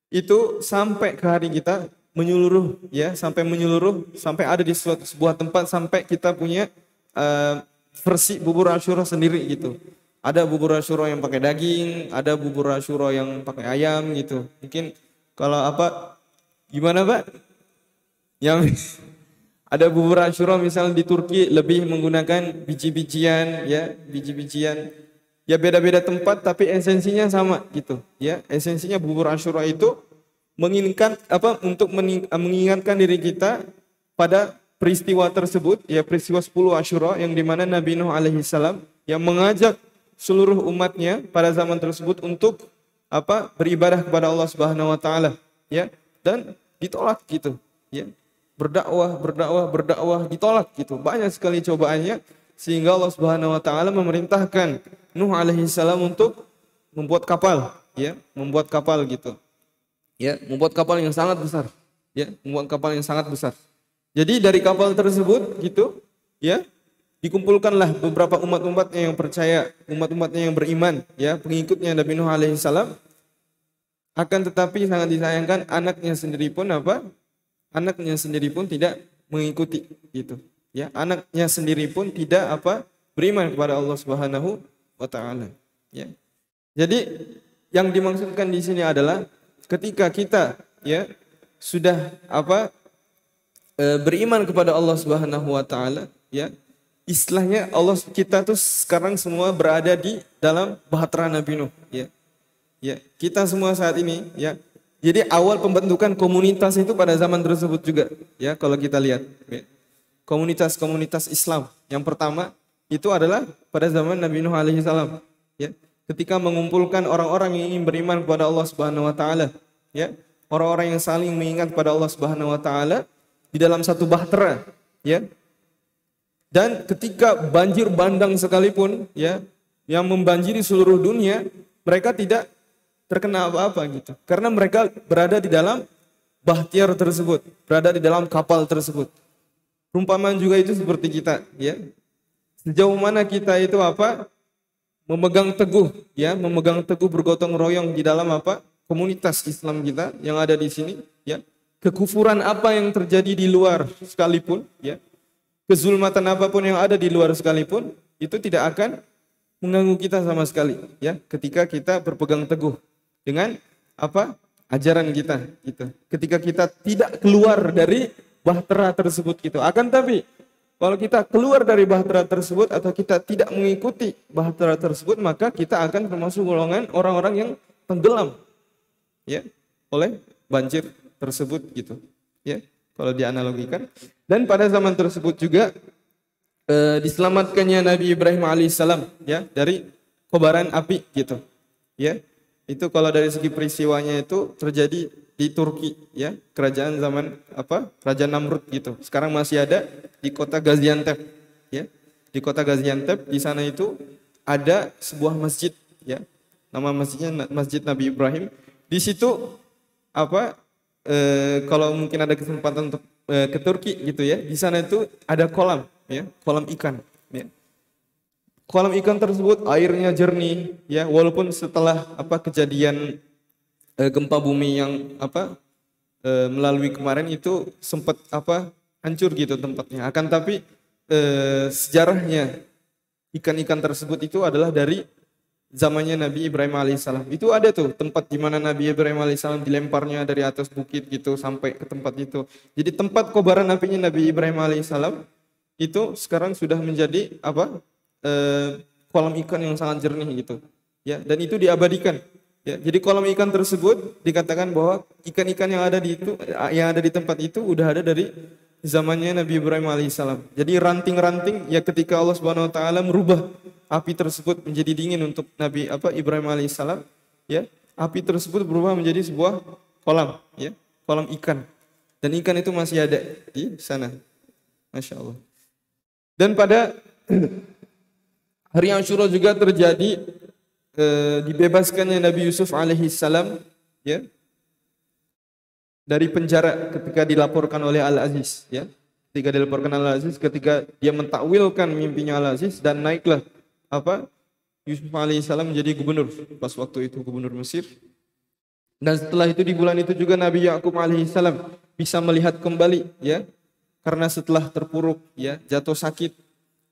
Itu sampai ke hari kita menyeluruh, ya, sampai ada di sebuah tempat, sampai kita punya versi bubur Asyura sendiri gitu. Ada bubur Asyura yang pakai daging, ada bubur Asyura yang pakai ayam gitu. Mungkin kalau gimana Pak? Yang ada bubur Asyura misalnya di Turki lebih menggunakan biji-bijian, ya, biji-bijian. Ya beda-beda tempat tapi esensinya sama gitu, ya. Esensinya bubur Asyura itu menginginkan untuk mengingatkan diri kita pada peristiwa tersebut, ya, peristiwa 10 Asyura yang dimana Nabi Nuh alaihissalam yang mengajak seluruh umatnya pada zaman tersebut untuk beribadah kepada Allah Subhanahu wa taala, ya. Dan ditolak gitu, ya, berdakwah ditolak gitu, banyak sekali cobaannya, sehingga Allah Subhanahu wa taala memerintahkan Nuh alaihissalam untuk membuat kapal, ya, membuat kapal gitu, ya, membuat kapal yang sangat besar, ya, membuat kapal yang sangat besar. Jadi dari kapal tersebut gitu, ya, dikumpulkanlah beberapa umat-umatnya yang percaya, umat-umatnya yang beriman, ya, pengikutnya Nabi Nuh alaihissalam. Akan tetapi sangat disayangkan anaknya sendiri pun tidak mengikuti gitu, ya. Anaknya sendiri pun tidak beriman kepada Allah Subhanahu wa taala, ya. Jadi yang dimaksudkan di sini adalah ketika kita, ya, sudah beriman kepada Allah Subhanahu wa taala, ya, istilahnya kita tuh sekarang semua berada di dalam bahtera Nabi Nuh, ya. Ya, kita semua saat ini, ya. Jadi awal pembentukan komunitas itu pada zaman tersebut juga, ya, kalau kita lihat, ya. Komunitas-komunitas Islam yang pertama itu adalah pada zaman Nabi Nuh alaihissalam, ya. Ketika mengumpulkan orang-orang yang ingin beriman kepada Allah Subhanahu wa taala, ya. Orang-orang yang saling mengingat kepada Allah Subhanahu wa taala di dalam satu bahtera, ya. Dan ketika banjir bandang sekalipun, ya, yang membanjiri seluruh dunia, mereka tidak terkena apa-apa gitu. Karena mereka berada di dalam bahtiar tersebut, berada di dalam kapal tersebut. Perumpamaan juga itu seperti kita, ya. Sejauh mana kita itu memegang teguh, ya, memegang teguh bergotong royong di dalam komunitas Islam kita yang ada di sini, ya. Kekufuran apa yang terjadi di luar sekalipun, ya. Kezulmatan apapun yang ada di luar sekalipun, itu tidak akan mengganggu kita sama sekali, ya, ketika kita berpegang teguh dengan apa? Ajaran kita gitu. Ketika kita tidak keluar dari bahtera tersebut gitu. Akan tapi kalau kita keluar dari bahtera tersebut atau kita tidak mengikuti bahtera tersebut, maka kita akan termasuk golongan orang-orang yang tenggelam, ya, oleh banjir tersebut gitu, ya, kalau dianalogikan. Dan pada zaman tersebut juga diselamatkannya Nabi Ibrahim alaihissalam, ya, dari kobaran api gitu, ya. Itu kalau dari segi peristiwanya itu terjadi di Turki, ya, kerajaan zaman apa? Raja Namrud gitu. Sekarang masih ada di kota Gaziantep, ya. Di kota Gaziantep di sana itu ada sebuah masjid, ya. Nama masjidnya Masjid Nabi Ibrahim. Di situ apa? Kalau mungkin ada kesempatan untuk ke Turki gitu, ya. Di sana itu ada kolam, ya, kolam ikan, ya. Kolam ikan tersebut airnya jernih, ya, walaupun setelah apa kejadian gempa bumi yang apa melalui kemarin itu sempat apa hancur gitu tempatnya. Akan tapi sejarahnya ikan-ikan tersebut itu adalah dari zamannya Nabi Ibrahim alaihissalam. Itu ada tuh tempat di mana Nabi Ibrahim alaihissalam dilemparnya dari atas bukit gitu sampai ke tempat itu. Jadi tempat kobaran apinya Nabi Ibrahim alaihissalam itu sekarang sudah menjadi apa? Kolam ikan yang sangat jernih gitu, ya, dan itu diabadikan, ya. Jadi kolam ikan tersebut dikatakan bahwa ikan-ikan yang ada di tempat itu udah ada dari zamannya Nabi Ibrahim alaihissalam. Jadi ranting-ranting, ya, ketika Allah Subhanahu Wa Taala merubah api tersebut menjadi dingin untuk Nabi Ibrahim alaihissalam, ya, api tersebut berubah menjadi sebuah kolam, ya, kolam ikan, dan ikan itu masih ada di sana, masya Allah. Dan pada hari Asyura juga terjadi dibebaskannya Nabi Yusuf alaihissalam, ya, dari penjara ketika dilaporkan oleh Al-Aziz, ya. Ketika dilaporkan Al-Aziz, ketika dia mentakwilkan mimpinya Al-Aziz, dan naiklah apa? Yusuf alaihissalam menjadi gubernur pas waktu itu, gubernur Mesir. Dan setelah itu di bulan itu juga Nabi Yakub alaihissalam bisa melihat kembali, ya. Karena setelah terpuruk, ya, jatuh sakit,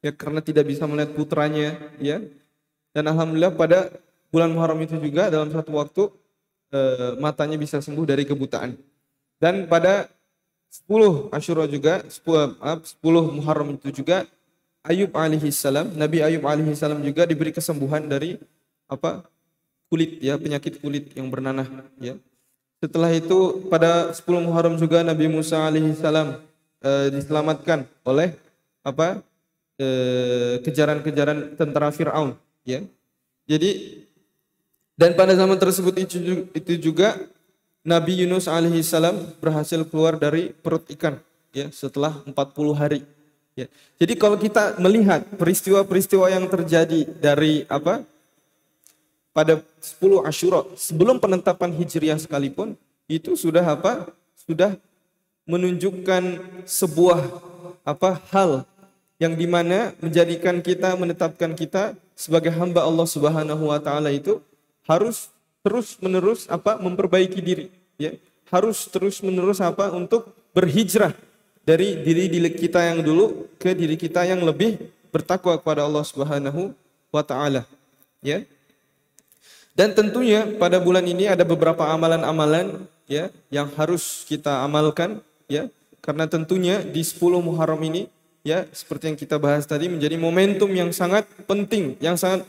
ya, karena tidak bisa melihat putranya, ya. Dan alhamdulillah pada bulan Muharram itu juga dalam satu waktu matanya bisa sembuh dari kebutaan. Dan pada 10 Asyura juga 10 Muharram itu juga Ayub alaihissalam, Nabi Ayub alaihissalam juga diberi kesembuhan dari apa? Kulit, ya, penyakit kulit yang bernanah, ya. Setelah itu pada 10 Muharram juga Nabi Musa alaihissalam diselamatkan oleh apa? Kejaran-kejaran tentara Fir'aun, ya. Jadi dan pada zaman tersebut itu juga Nabi Yunus alaihissalam berhasil keluar dari perut ikan, ya, setelah 40 hari, ya. Jadi kalau kita melihat peristiwa-peristiwa yang terjadi dari apa pada 10 Asyura sebelum penetapan Hijriah sekalipun, itu sudah apa? Sudah menunjukkan sebuah apa hal yang dimana menjadikan kita, menetapkan kita sebagai hamba Allah Subhanahu Wa Taala itu harus terus menerus apa memperbaiki diri, ya, harus terus menerus apa untuk berhijrah dari diri kita yang dulu ke diri kita yang lebih bertakwa kepada Allah Subhanahu Wa Taala, ya. Dan tentunya pada bulan ini ada beberapa amalan-amalan, ya, yang harus kita amalkan, ya, karena tentunya di 10 Muharram ini, ya, seperti yang kita bahas tadi menjadi momentum yang sangat penting, yang sangat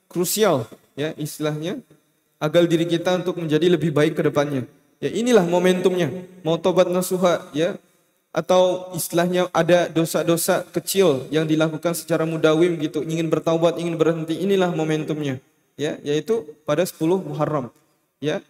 krusial, ya, istilahnya agar diri kita untuk menjadi lebih baik ke depannya. Ya, inilah momentumnya. Mau tobat nasuha, ya, atau istilahnya ada dosa-dosa kecil yang dilakukan secara mudawim gitu, ingin bertaubat, ingin berhenti, inilah momentumnya, ya, yaitu pada 10 Muharram, ya.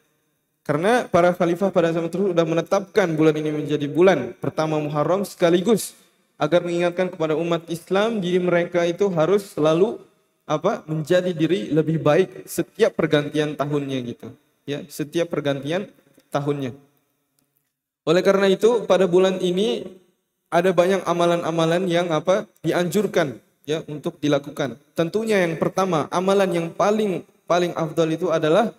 Karena para khalifah pada zaman itu sudah menetapkan bulan ini menjadi bulan pertama Muharram sekaligus agar mengingatkan kepada umat Islam diri mereka itu harus selalu apa menjadi diri lebih baik setiap pergantian tahunnya gitu, ya, setiap pergantian tahunnya. Oleh karena itu pada bulan ini ada banyak amalan-amalan yang apa dianjurkan, ya, untuk dilakukan. Tentunya yang pertama, amalan yang paling afdal itu adalah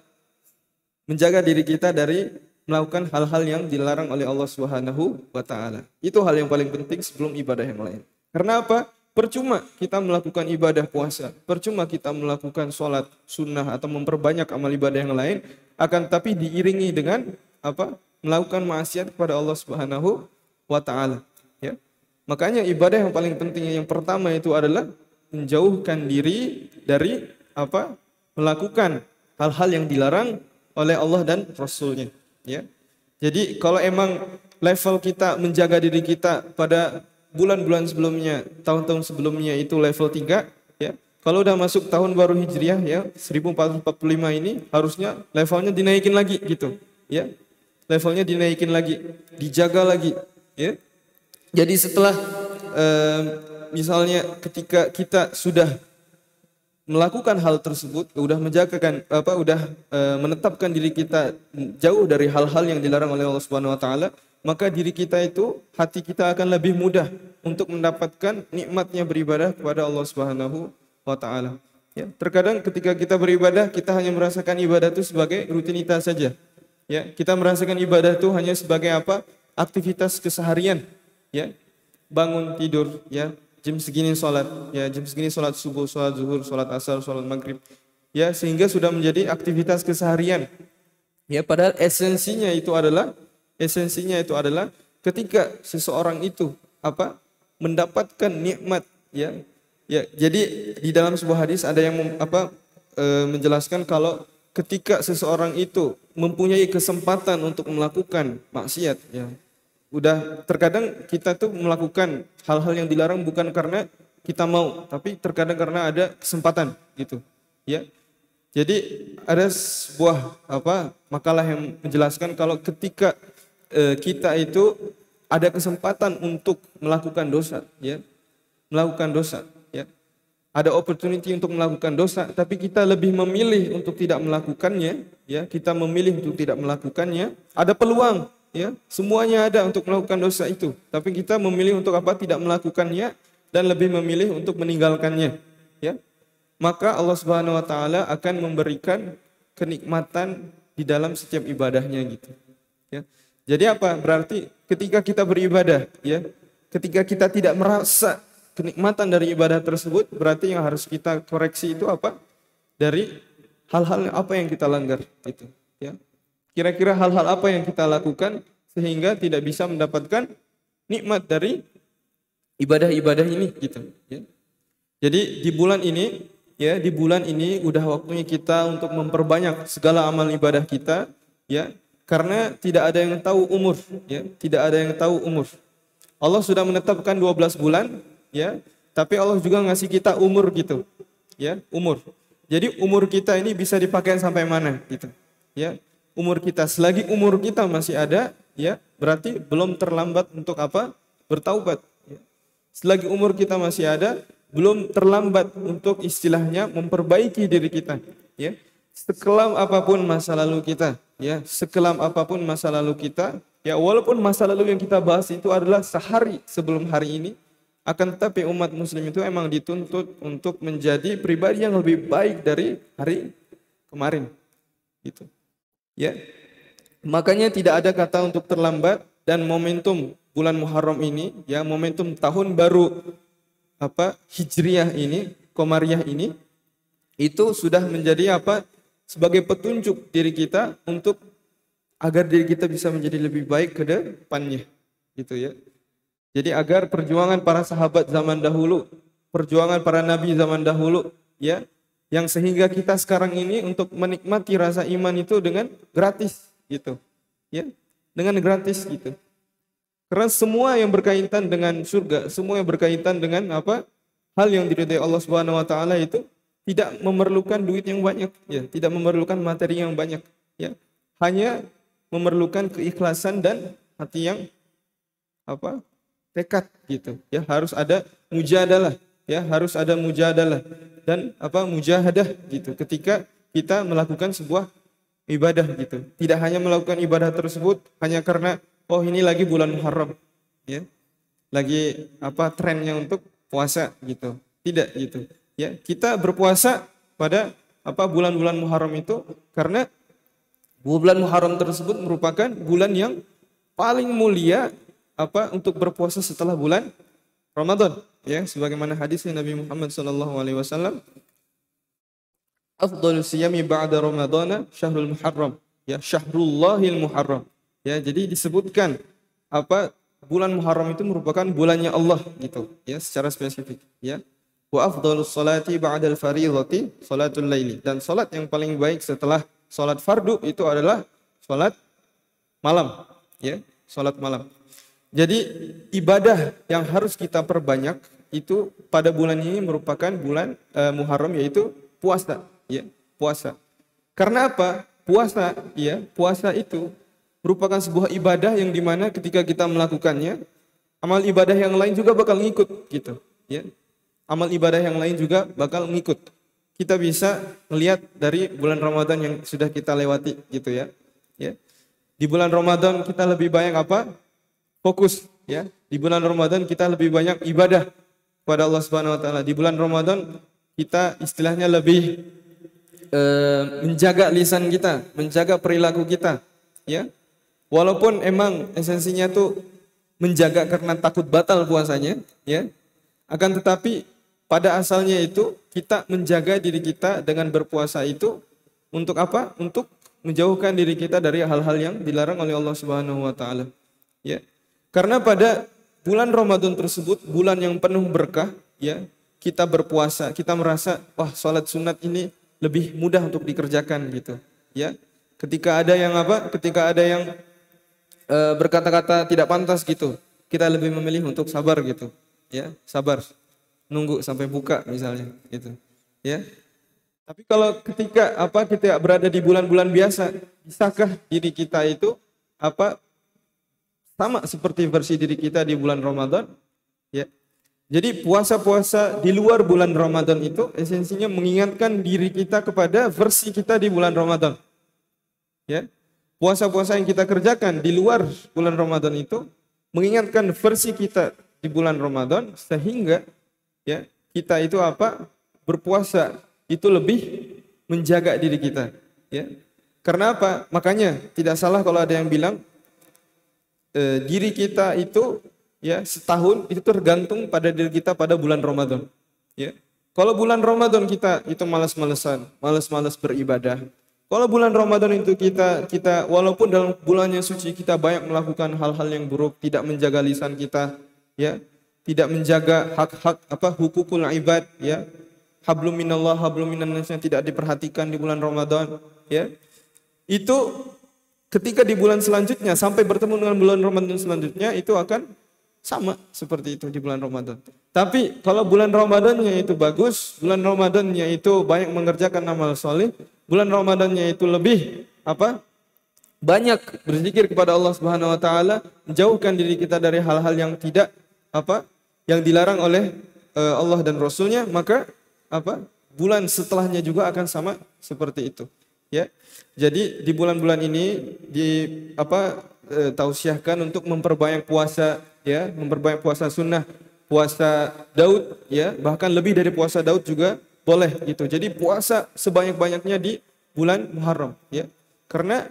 menjaga diri kita dari melakukan hal-hal yang dilarang oleh Allah Subhanahu wa Ta'ala. Itu hal yang paling penting sebelum ibadah yang lain. Karena apa? Percuma kita melakukan ibadah puasa, percuma kita melakukan sholat sunnah atau memperbanyak amal ibadah yang lain, akan tapi diiringi dengan apa? Melakukan maksiat kepada Allah Subhanahu wa taala, ya. Makanya ibadah yang paling penting yang pertama itu adalah menjauhkan diri dari apa? Melakukan hal-hal yang dilarang oleh Allah dan Rasul-Nya, ya. Jadi kalau emang level kita menjaga diri kita pada bulan-bulan sebelumnya, tahun-tahun sebelumnya itu level 3, ya. Kalau udah masuk tahun baru Hijriah ya, 1445 ini harusnya levelnya dinaikin lagi gitu, ya. Levelnya dinaikin lagi, dijaga lagi, ya. Jadi setelah misalnya ketika kita sudah melakukan hal tersebut, udah menjagakan menetapkan diri kita jauh dari hal-hal yang dilarang oleh Allah Subhanahu wa taala, maka diri kita itu, hati kita akan lebih mudah untuk mendapatkan nikmatnya beribadah kepada Allah Subhanahu wa taala. Ya, terkadang ketika kita beribadah, kita hanya merasakan ibadah itu sebagai rutinitas saja. Ya, kita merasakan ibadah itu hanya sebagai apa? Aktivitas keseharian, ya. Bangun tidur, ya. Jam segini sholat, ya. Jam segini sholat subuh, sholat zuhur, sholat asar, sholat maghrib. Ya, sehingga sudah menjadi aktivitas keseharian. Ya, padahal esensinya itu adalah ketika seseorang itu mendapatkan nikmat, ya. Ya, jadi di dalam sebuah hadis ada yang menjelaskan kalau ketika seseorang itu mempunyai kesempatan untuk melakukan maksiat, ya. Udah terkadang kita tuh melakukan hal-hal yang dilarang bukan karena kita mau, tapi terkadang karena ada kesempatan gitu, ya. Jadi ada sebuah makalah yang menjelaskan kalau ketika kita itu ada kesempatan untuk melakukan dosa, ya. Melakukan dosa, ya. Ada opportunity untuk melakukan dosa, tapi kita lebih memilih untuk tidak melakukannya, ya. Kita memilih untuk tidak melakukannya. Ada peluang, ya. Semuanya ada untuk melakukan dosa itu, tapi kita memilih untuk tidak melakukannya dan lebih memilih untuk meninggalkannya, ya. Maka Allah Subhanahu wa taala akan memberikan kenikmatan di dalam setiap ibadahnya gitu, ya. Jadi apa? Berarti ketika kita beribadah, ya, ketika kita tidak merasa kenikmatan dari ibadah tersebut, berarti yang harus kita koreksi itu apa? Dari hal-hal apa yang kita langgar itu, ya. Kira-kira hal-hal apa yang kita lakukan sehingga tidak bisa mendapatkan nikmat dari ibadah-ibadah ini gitu, ya. Jadi di bulan ini, ya, di bulan ini udah waktunya kita untuk memperbanyak segala amal ibadah kita, ya. Karena tidak ada yang tahu umur, ya. Tidak ada yang tahu umur. Allah sudah menetapkan 12 bulan, ya. Tapi Allah juga ngasih kita umur gitu, ya, umur. Jadi umur kita ini bisa dipakai sampai mana gitu, ya. Umur kita, selagi umur kita masih ada, ya, berarti belum terlambat untuk bertaubat, ya. Selagi umur kita masih ada, belum terlambat untuk istilahnya memperbaiki diri kita, ya. Sekelam apapun masa lalu kita, ya, sekelam apapun masa lalu kita, ya, walaupun masa lalu yang kita bahas itu adalah sehari sebelum hari ini, akan tetapi umat muslim itu emang dituntut untuk menjadi pribadi yang lebih baik dari hari kemarin, gitu, ya. Makanya tidak ada kata untuk terlambat, dan momentum bulan Muharram ini, ya, momentum tahun baru Hijriah ini, Komariah ini, itu sudah menjadi sebagai petunjuk diri kita untuk agar diri kita bisa menjadi lebih baik ke depannya, gitu, ya. Jadi agar perjuangan para sahabat zaman dahulu, perjuangan para nabi zaman dahulu, ya, yang sehingga kita sekarang ini untuk menikmati rasa iman itu dengan gratis gitu, ya, dengan gratis gitu. Karena semua yang berkaitan dengan surga, semua yang berkaitan dengan hal yang diridhai Allah Subhanahu wa taala itu tidak memerlukan duit yang banyak, ya, tidak memerlukan materi yang banyak, ya. Hanya memerlukan keikhlasan dan hati yang tekad gitu, ya. Harus ada mujadalah, ya, harus ada mujadalah dan mujahadah gitu ketika kita melakukan sebuah ibadah gitu. Tidak hanya melakukan ibadah tersebut hanya karena ini lagi bulan Muharram, ya, lagi trennya untuk puasa gitu. Tidak gitu, ya. Kita berpuasa pada bulan-bulan Muharram itu karena bulan Muharram tersebut merupakan bulan yang paling mulia untuk berpuasa setelah bulan Ramadan, ya, sebagaimana hadisnya Nabi Muhammad sallallahu alaihi wasallam, afdhalus siyami ba'da ramadhana syahrul muharram, ya, syahrullahil muharram. Ya, jadi disebutkan apa bulan Muharram itu merupakan bulannya Allah gitu, ya, secara spesifik, ya. Wa afdhalus salati ba'dal fardhati salatul laili, dan salat yang paling baik setelah salat fardu itu adalah salat malam, ya, salat malam. Jadi ibadah yang harus kita perbanyak itu pada bulan ini merupakan bulan Muharram, yaitu puasa, ya, puasa. Karena apa? Puasa, ya, puasa itu merupakan sebuah ibadah yang dimana ketika kita melakukannya, amal ibadah yang lain juga bakal ngikut, gitu, ya. Amal ibadah yang lain juga bakal ngikut. Kita bisa melihat dari bulan Ramadan yang sudah kita lewati, gitu ya. Ya. Di bulan Ramadan kita lebih banyak apa? Fokus, ya. Di bulan Ramadan kita lebih banyak ibadah kepada Allah Subhanahu wa taala. Di bulan Ramadan kita istilahnya lebih menjaga lisan kita, menjaga perilaku kita, ya. Walaupun emang esensinya tuh menjaga karena takut batal puasanya, ya. Akan tetapi pada asalnya itu kita menjaga diri kita dengan berpuasa itu untuk apa? Untuk menjauhkan diri kita dari hal-hal yang dilarang oleh Allah Subhanahu wa taala. Ya. Karena pada bulan Ramadan tersebut bulan yang penuh berkah, ya. Kita berpuasa, kita merasa wah salat sunat ini lebih mudah untuk dikerjakan gitu, ya. Ketika ada yang apa? Ketika ada yang berkata-kata tidak pantas gitu, kita lebih memilih untuk sabar gitu, ya, sabar. Nunggu sampai buka misalnya gitu, ya. Tapi kalau ketika apa kita berada di bulan-bulan biasa, bisakah diri kita itu apa sama seperti versi diri kita di bulan Ramadan, ya. Jadi puasa-puasa di luar bulan Ramadan itu esensinya mengingatkan diri kita kepada versi kita di bulan Ramadan, ya. Puasa-puasa yang kita kerjakan di luar bulan Ramadan itu mengingatkan versi kita di bulan Ramadan, sehingga ya, kita itu apa? Berpuasa itu lebih menjaga diri kita, ya. Karena apa? Makanya tidak salah kalau ada yang bilang diri kita itu ya setahun itu tergantung pada diri kita pada bulan Ramadan, ya. Kalau bulan Ramadan kita itu malas-malesan, malas-malas beribadah. Kalau bulan Ramadan itu kita walaupun dalam bulannya suci kita banyak melakukan hal-hal yang buruk, tidak menjaga lisan kita, ya. Tidak menjaga hak-hak apa hukukul ibad, ya. Hablum minallah hablum minannas yang tidak diperhatikan di bulan Ramadan, ya. Itu ketika di bulan selanjutnya sampai bertemu dengan bulan Ramadan selanjutnya itu akan sama seperti itu di bulan Ramadan. Tapi kalau bulan Ramadannya itu bagus, bulan Ramadannya itu banyak mengerjakan amal soleh, bulan Ramadannya itu lebih apa? Banyak berzikir kepada Allah Subhanahu wa taala, menjauhkan diri kita dari hal-hal yang tidak apa? Yang dilarang oleh Allah dan Rasulnya, maka apa? Bulan setelahnya juga akan sama seperti itu, ya. Jadi di bulan-bulan ini tausiahkan untuk memperbanyak puasa, ya, memperbanyak puasa sunnah, puasa Daud, ya, bahkan lebih dari puasa Daud juga boleh gitu. Jadi puasa sebanyak-banyaknya di bulan Muharram, ya. Karena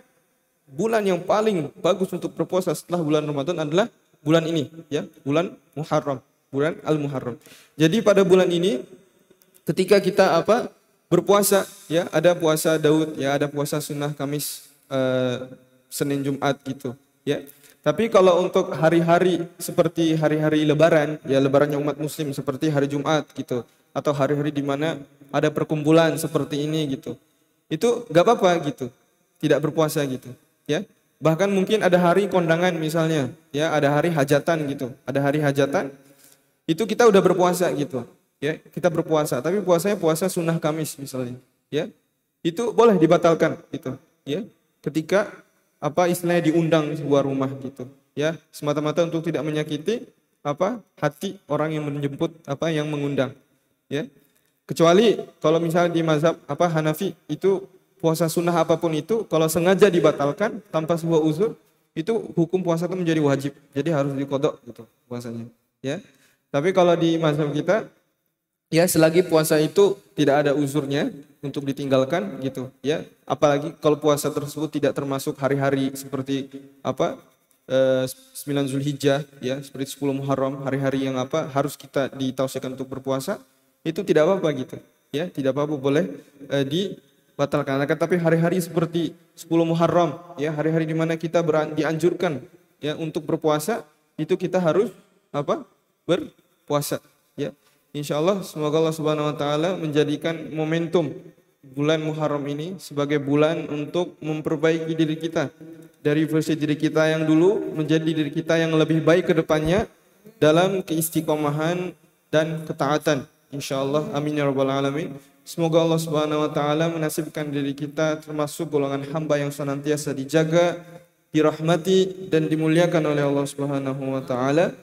bulan yang paling bagus untuk berpuasa setelah bulan Ramadan adalah bulan ini, ya, bulan Muharram, bulan Al-Muharram. Jadi pada bulan ini ketika kita apa? Berpuasa, ya, ada puasa Daud, ya, ada puasa sunnah Kamis, Senin, Jumat gitu, ya. Tapi kalau untuk hari-hari seperti hari-hari Lebaran, ya, Lebarannya umat Muslim seperti hari Jumat gitu, atau hari-hari di mana ada perkumpulan seperti ini gitu, itu nggak apa-apa gitu, tidak berpuasa gitu, ya. Bahkan mungkin ada hari kondangan misalnya, ya, ada hari hajatan gitu, ada hari hajatan, itu kita udah berpuasa gitu. Ya, kita berpuasa, tapi puasanya puasa sunnah Kamis misalnya, ya, itu boleh dibatalkan, gitu, ya, ketika apa istilahnya diundang sebuah rumah, gitu, ya, semata-mata untuk tidak menyakiti apa hati orang yang menjemput apa yang mengundang, ya, kecuali kalau misalnya di mazhab apa Hanafi itu puasa sunnah apapun itu kalau sengaja dibatalkan tanpa sebuah uzur itu hukum puasa itu menjadi wajib, jadi harus diqodok gitu puasanya, ya. Tapi kalau di mazhab kita, ya, selagi puasa itu tidak ada uzurnya untuk ditinggalkan gitu, ya. Apalagi kalau puasa tersebut tidak termasuk hari-hari seperti apa? 9 Zulhijjah ya, seperti 10 Muharram, hari-hari yang harus kita ditausiahkan untuk berpuasa, itu tidak apa-apa gitu. Ya, tidak apa-apa, boleh dibatalkan. Tapi hari-hari seperti 10 Muharram ya, hari-hari di mana kita dianjurkan ya untuk berpuasa, itu kita harus berpuasa ya. Insyaallah semoga Allah Subhanahu wa taala menjadikan momentum bulan Muharram ini sebagai bulan untuk memperbaiki diri kita dari versi diri kita yang dulu menjadi diri kita yang lebih baik ke depannya dalam keistiqomahan dan ketaatan. Insyaallah, amin ya rabbal alamin. Semoga Allah Subhanahu wa taala menasibkan diri kita termasuk golongan hamba yang senantiasa dijaga, dirahmati dan dimuliakan oleh Allah Subhanahu wa taala.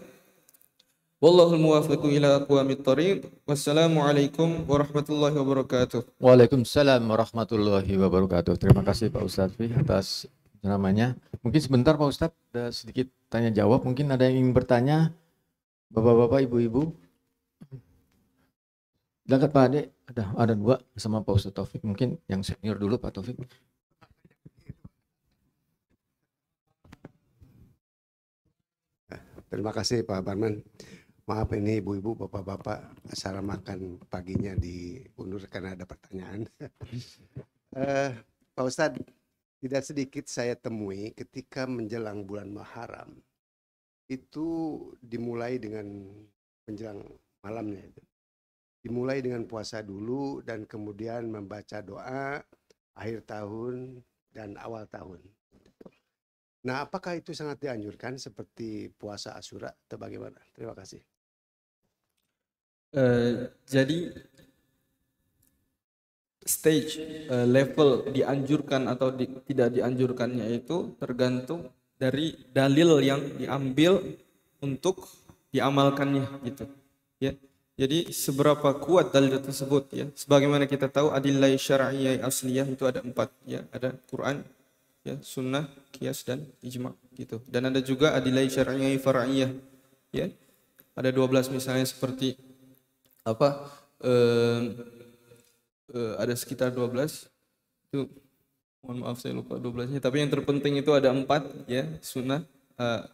Wallahul muwaffiq ila aqwamit thoriq. Wassalamualaikum warahmatullahi wabarakatuh. Waalaikumsalam warahmatullahi wabarakatuh. Terima kasih Pak Ustadz Fi atas ceramahnya. Mungkin sebentar Pak Ustadz, ada sedikit tanya jawab. Mungkin ada yang ingin bertanya, bapak-bapak, ibu-ibu. Silakan Pak Ade, ada dua sama Pak Ustadz Taufik. Mungkin yang senior dulu Pak Taufik. Terima kasih Pak Barman. Maaf ini ibu-ibu, bapak-bapak, acara makan paginya diundur karena ada pertanyaan. Pak Ustadz, tidak sedikit saya temui ketika menjelang bulan Muharram, itu dimulai dengan menjelang malamnya itu. Dimulai dengan puasa dulu dan kemudian membaca doa akhir tahun dan awal tahun. Nah, apakah itu sangat dianjurkan seperti puasa Asyura atau bagaimana? Terima kasih. Jadi stage level dianjurkan atau tidak dianjurkannya itu tergantung dari dalil yang diambil untuk diamalkannya gitu ya. Jadi seberapa kuat dalil tersebut ya. Sebagaimana kita tahu adillah syar'iyyah asliyah itu ada 4 ya, ada Quran ya, sunnah, qiyas dan ijma gitu. Dan ada juga adillah syar'iyyah far'iyyah ya. Ada 12 misalnya seperti ada sekitar 12 itu, mohon maaf saya lupa 12-nya, tapi yang terpenting itu ada 4 ya, sunnah,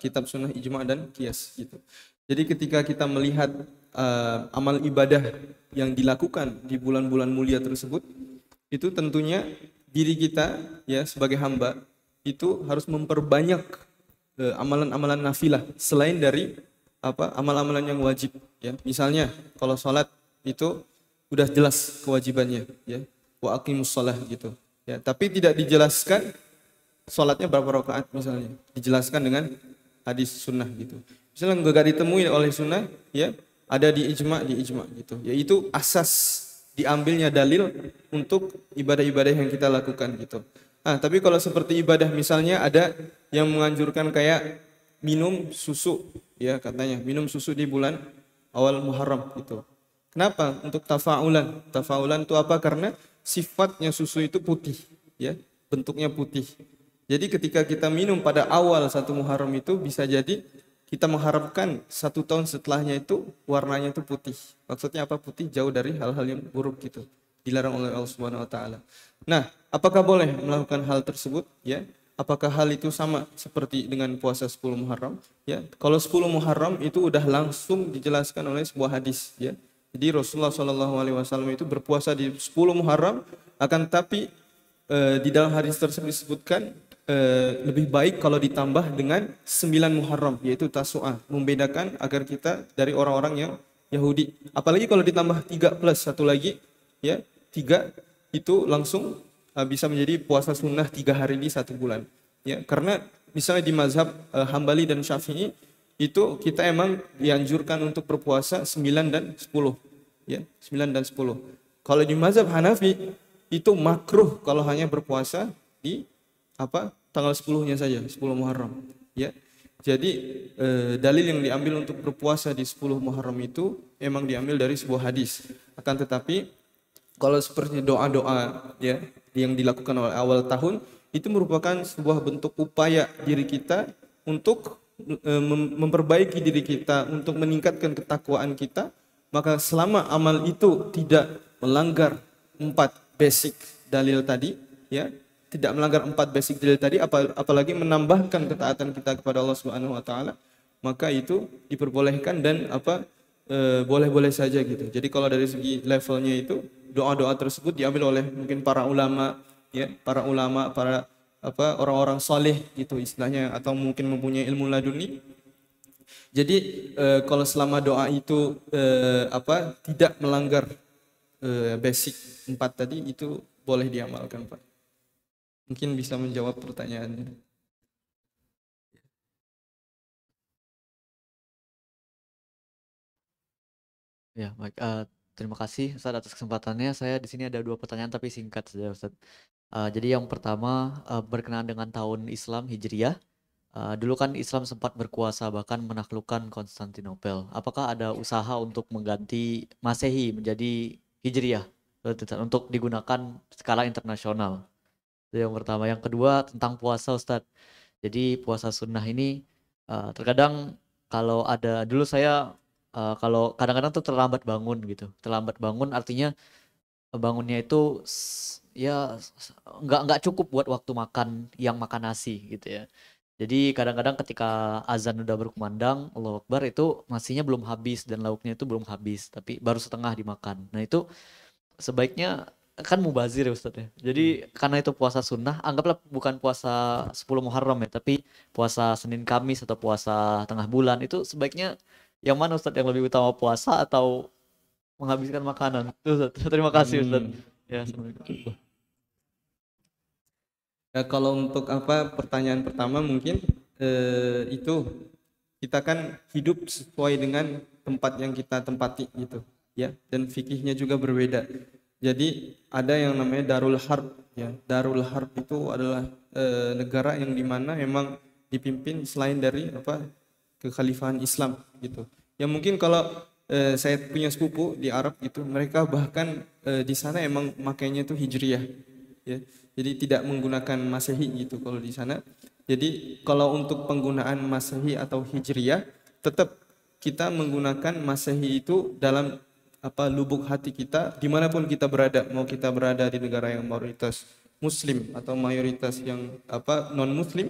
kitab sunnah, ijma dan qiyas gitu. Jadi ketika kita melihat amal ibadah yang dilakukan di bulan-bulan mulia tersebut, itu tentunya diri kita ya sebagai hamba itu harus memperbanyak amalan-amalan nafilah selain dari amal-amalan yang wajib ya. Misalnya kalau sholat itu udah jelas kewajibannya ya, wa aqimus shalah gitu ya, tapi tidak dijelaskan sholatnya berapa rakaat misalnya, dijelaskan dengan hadis sunnah gitu. Misalnya enggak ditemui oleh sunnah ya, ada di ijma gitu, yaitu asas diambilnya dalil untuk ibadah-ibadah yang kita lakukan gitu. Tapi kalau seperti ibadah misalnya ada yang menganjurkan kayak minum susu ya, katanya minum susu di bulan awal Muharram gitu. Kenapa? Untuk tafaulan. Tafaulan itu apa? Karena sifatnya susu itu putih ya, bentuknya putih. Jadi ketika kita minum pada awal 1 Muharram itu bisa jadi kita mengharapkan 1 tahun setelahnya itu warnanya itu putih. Maksudnya apa? Putih, jauh dari hal-hal yang buruk gitu. Dilarang oleh Allah Subhanahu wa taala. Nah, apakah boleh melakukan hal tersebut ya? Apakah hal itu sama seperti dengan puasa 10 Muharram? Ya, kalau 10 Muharram itu udah langsung dijelaskan oleh sebuah hadis. Ya, jadi Rasulullah SAW itu berpuasa di 10 Muharram, akan tapi di dalam hadis tersebut disebutkan lebih baik kalau ditambah dengan 9 Muharram, yaitu Tasu'ah, membedakan agar kita dari orang-orang yang Yahudi. Apalagi kalau ditambah 3 plus 1 lagi, ya 3 itu langsung bisa menjadi puasa sunnah 3 hari di 1 bulan ya. Karena misalnya di mazhab Hambali dan Syafi'i itu kita emang dianjurkan untuk berpuasa 9 dan 10 ya, 9 dan 10. Kalau di mazhab Hanafi itu makruh kalau hanya berpuasa di tanggal 10-nya saja, 10 Muharram ya. Jadi dalil yang diambil untuk berpuasa di 10 Muharram itu emang diambil dari sebuah hadis. Akan tetapi kalau seperti doa-doa ya yang dilakukan oleh awal tahun itu merupakan sebuah bentuk upaya diri kita untuk memperbaiki diri kita, untuk meningkatkan ketakwaan kita. Maka selama amal itu tidak melanggar 4 basic dalil tadi ya, tidak melanggar 4 basic dalil tadi, apalagi menambahkan ketaatan kita kepada Allah Subhanahu wa taala, maka itu diperbolehkan dan boleh-boleh saja gitu. Jadi kalau dari segi levelnya itu doa-doa tersebut diambil oleh mungkin para ulama ya, para orang-orang soleh gitu istilahnya, atau mungkin mempunyai ilmu laduni. Jadi kalau selama doa itu tidak melanggar basic 4 tadi, itu boleh diamalkan, Pak. Mungkin bisa menjawab pertanyaannya. Ya, baik. Terima kasih Ustaz atas kesempatannya. Saya di sini ada 2 pertanyaan tapi singkat saja Ustaz. Jadi yang pertama berkenaan dengan tahun Islam Hijriah. Dulu kan Islam sempat berkuasa bahkan menaklukkan Konstantinopel. Apakah ada usaha untuk mengganti Masehi menjadi Hijriah untuk digunakan skala internasional? Itu yang pertama. Yang kedua tentang puasa Ustadz. Jadi puasa sunnah ini terkadang kalau ada, dulu saya kalau kadang-kadang tuh terlambat bangun gitu. Terlambat bangun artinya bangunnya itu ya nggak cukup buat waktu makan yang makan nasi gitu ya. Jadi kadang-kadang ketika azan udah berkumandang, Allahu Akbar, itu nasinya belum habis dan lauknya itu belum habis, tapi baru setengah dimakan. Nah itu sebaiknya kan mubazir ya Ustadz ya. Jadi karena itu puasa sunnah, anggaplah bukan puasa 10 Muharram ya, tapi puasa Senin Kamis atau puasa tengah bulan, itu sebaiknya yang mana Ustadz, yang lebih utama puasa atau menghabiskan makanan? Itu Ustadz. Terima kasih Ustadz. Ya, Assalamualaikum. Ya, kalau untuk pertanyaan pertama mungkin itu kita kan hidup sesuai dengan tempat yang kita tempati gitu ya, dan fikihnya juga berbeda. Jadi ada yang namanya Darul Harb ya. Darul Harb itu adalah negara yang dimana memang dipimpin selain dari kekhalifahan Islam gitu. Ya mungkin kalau saya punya sepupu di Arab gitu, mereka bahkan di sana emang makainya itu Hijriyah ya. Jadi tidak menggunakan Masehi gitu kalau di sana. Jadi kalau untuk penggunaan Masehi atau Hijriyah, tetap kita menggunakan Masehi itu dalam lubuk hati kita dimanapun kita berada, mau kita berada di negara yang mayoritas Muslim atau mayoritas yang non Muslim,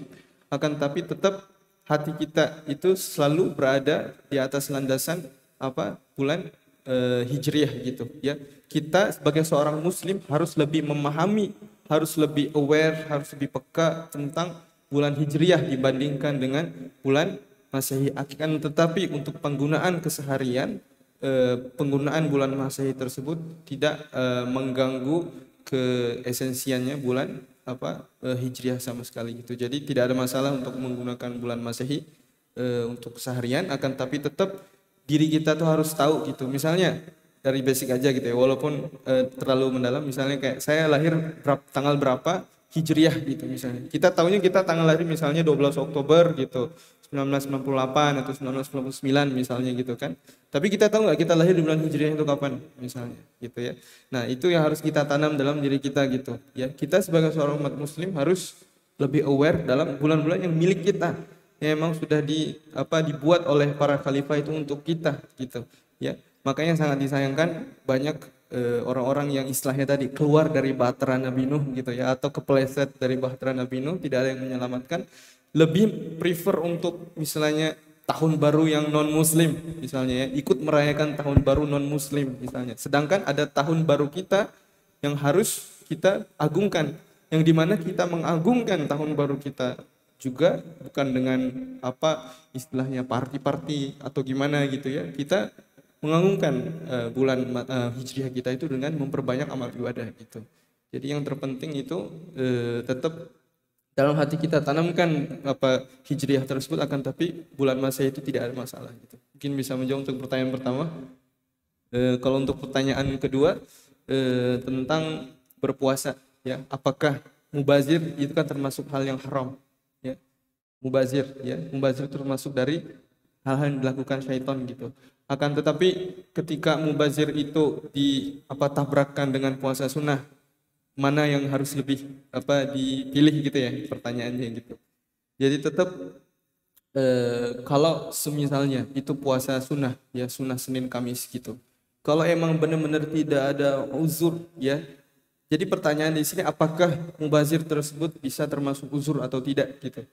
akan tapi tetap hati kita itu selalu berada di atas landasan bulan Hijriyah gitu ya. Kita sebagai seorang Muslim harus lebih memahami, harus lebih aware, harus lebih peka tentang bulan Hijriyah dibandingkan dengan bulan Masehi. Akan tetapi untuk penggunaan keseharian, penggunaan bulan Masehi tersebut tidak mengganggu keesensiannya bulan Hijriyah sama sekali gitu. Jadi tidak ada masalah untuk menggunakan bulan Masehi untuk keseharian, akan tapi tetap diri kita tuh harus tahu gitu. Misalnya dari basic aja gitu ya, walaupun terlalu mendalam, misalnya kayak saya lahir tanggal berapa Hijriyah gitu misalnya. Kita tahunya kita tanggal lahir misalnya 12 Oktober gitu, 1998 atau 1999 misalnya gitu kan. Tapi kita tahu nggak kita lahir di bulan Hijriyah itu kapan misalnya gitu ya. Nah itu yang harus kita tanam dalam diri kita gitu ya. Kita sebagai seorang umat Muslim harus lebih aware dalam bulan-bulan yang milik kita, yang memang sudah dibuat oleh para khalifah itu untuk kita gitu ya. Makanya sangat disayangkan banyak orang-orang yang istilahnya tadi keluar dari bahtera Nabi Nuh gitu ya, atau kepleset dari bahtera Nabi Nuh, tidak ada yang menyelamatkan, lebih prefer untuk misalnya tahun baru yang non muslim misalnya ya, ikut merayakan tahun baru non muslim misalnya, sedangkan ada tahun baru kita yang harus kita agungkan, yang dimana kita mengagungkan tahun baru kita juga bukan dengan istilahnya party-party atau gimana gitu ya. Kita mengagungkan bulan Hijriyah kita itu dengan memperbanyak amal ibadah gitu. Jadi yang terpenting itu tetap dalam hati kita tanamkan Hijriyah tersebut, akan tapi bulan Masehi itu tidak ada masalah gitu. Mungkin bisa menjawab untuk pertanyaan pertama. Kalau untuk pertanyaan kedua tentang berpuasa ya, apakah mubazir itu kan termasuk hal yang haram ya. Mubazir itu termasuk dari hal-hal yang dilakukan syaitan gitu. Akan tetapi ketika mubazir itu tabrakkan dengan puasa sunnah, mana yang harus lebih dipilih gitu ya pertanyaannya gitu. Jadi tetap kalau semisalnya itu puasa sunnah ya, sunnah Senin Kamis gitu, kalau emang benar-benar tidak ada uzur ya, Jadi pertanyaan di sini apakah mubazir tersebut bisa termasuk uzur atau tidak gitu.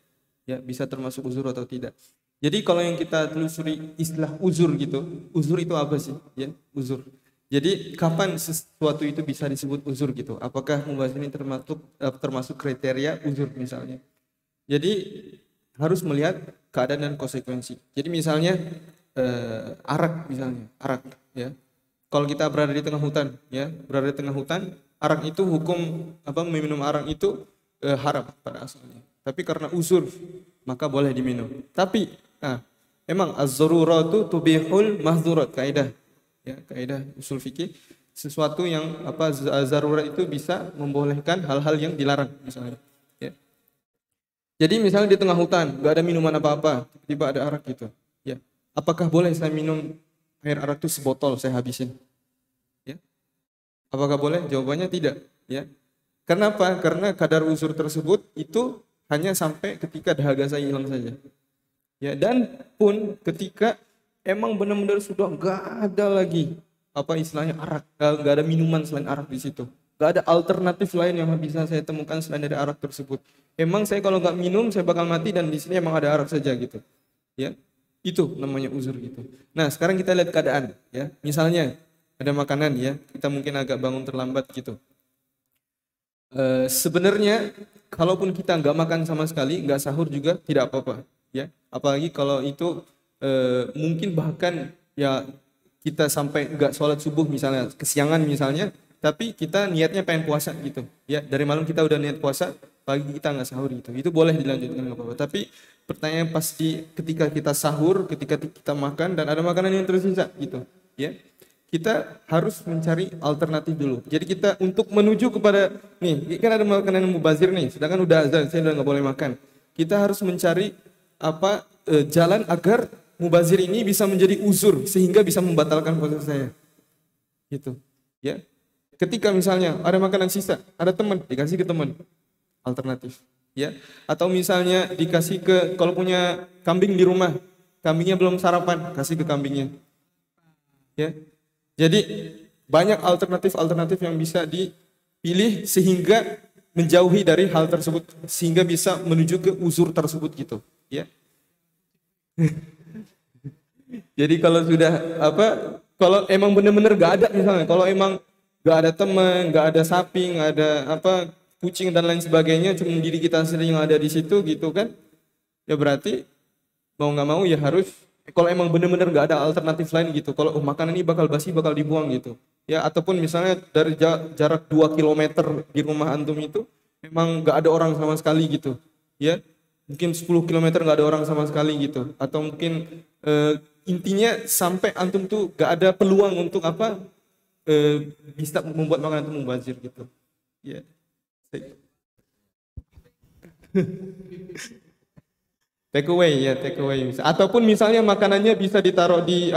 Ya, bisa termasuk uzur atau tidak. Jadi kalau yang kita telusuri istilah uzur gitu, uzur itu apa sih? Ya, uzur. Jadi kapan sesuatu itu bisa disebut uzur gitu? Apakah mubazir ini termasuk kriteria uzur misalnya? Jadi harus melihat keadaan dan konsekuensi. Jadi misalnya arak misalnya, arak ya. Kalau kita berada di tengah hutan, ya, berada di tengah hutan, arak itu hukum meminum arak itu haram pada asalnya. Tapi karena uzur maka boleh diminum. Tapi emang az-zaruratu tubihul mahzurat, kaidah ya, kaidah usul fikih, sesuatu yang zarurat itu bisa membolehkan hal-hal yang dilarang misalnya. Ya. Jadi misalnya di tengah hutan nggak ada minuman apa-apa, tiba ada arak gitu. Ya. Apakah boleh saya minum air arak itu sebotol saya habisin? Ya. Apakah boleh? Jawabannya tidak. Ya. Kenapa? Karena kadar uzur tersebut itu hanya sampai ketika dahaga saya hilang saja. Ya, dan pun ketika emang benar-benar sudah nggak ada lagi istilahnya arak, nggak ada minuman selain arak di situ, nggak ada alternatif lain yang bisa saya temukan selain dari arak tersebut. Emang saya kalau nggak minum saya bakal mati dan di sini emang ada arak saja gitu. Ya, itu namanya uzur gitu. Nah sekarang kita lihat keadaan. Ya, misalnya ada makanan ya, kita mungkin agak bangun terlambat gitu. Sebenarnya kalaupun kita nggak makan sama sekali, nggak sahur juga tidak apa-apa. Ya, apalagi kalau itu mungkin bahkan ya kita sampai nggak sholat subuh misalnya, kesiangan misalnya, tapi kita niatnya pengen puasa gitu. Ya, dari malam kita udah niat puasa, pagi kita nggak sahur gitu. Itu boleh dilanjutkan nggak apa-apa. Tapi pertanyaan pasti ketika kita sahur, ketika kita makan dan ada makanan yang tersisa gitu. Ya, kita harus mencari alternatif dulu. Jadi kita untuk menuju kepada nih, kan ada makanan yang mubazir nih, sedangkan udah azan, saya udah nggak boleh makan. Kita harus mencari jalan agar mubazir ini bisa menjadi uzur sehingga bisa membatalkan puasa saya. Gitu. Ya. Ketika misalnya ada makanan sisa, ada teman, dikasih ke teman. Alternatif. Ya. Atau misalnya dikasih kalau punya kambing di rumah, kambingnya belum sarapan, kasih ke kambingnya. Ya. Jadi banyak alternatif yang bisa dipilih sehingga menjauhi dari hal tersebut sehingga bisa menuju ke uzur tersebut gitu, ya. Jadi kalau sudah kalau emang benar-benar nggak ada misalnya, kalau emang nggak ada teman, nggak ada sapi, nggak ada kucing dan lain sebagainya, cuma diri kita sendiri yang ada di situ gitu kan, ya berarti mau nggak mau ya harus. Kalau emang benar-benar nggak ada alternatif lain gitu, kalau makanan ini bakal basi, bakal dibuang gitu, ya, ataupun misalnya dari jarak 2 km di rumah antum itu memang nggak ada orang sama sekali gitu, ya, mungkin 10 km nggak ada orang sama sekali gitu, atau mungkin intinya sampai antum tuh nggak ada peluang untuk bisa membuat makanan itu mubazir gitu, ya. Take away ya, take away. Ataupun misalnya makanannya bisa ditaruh di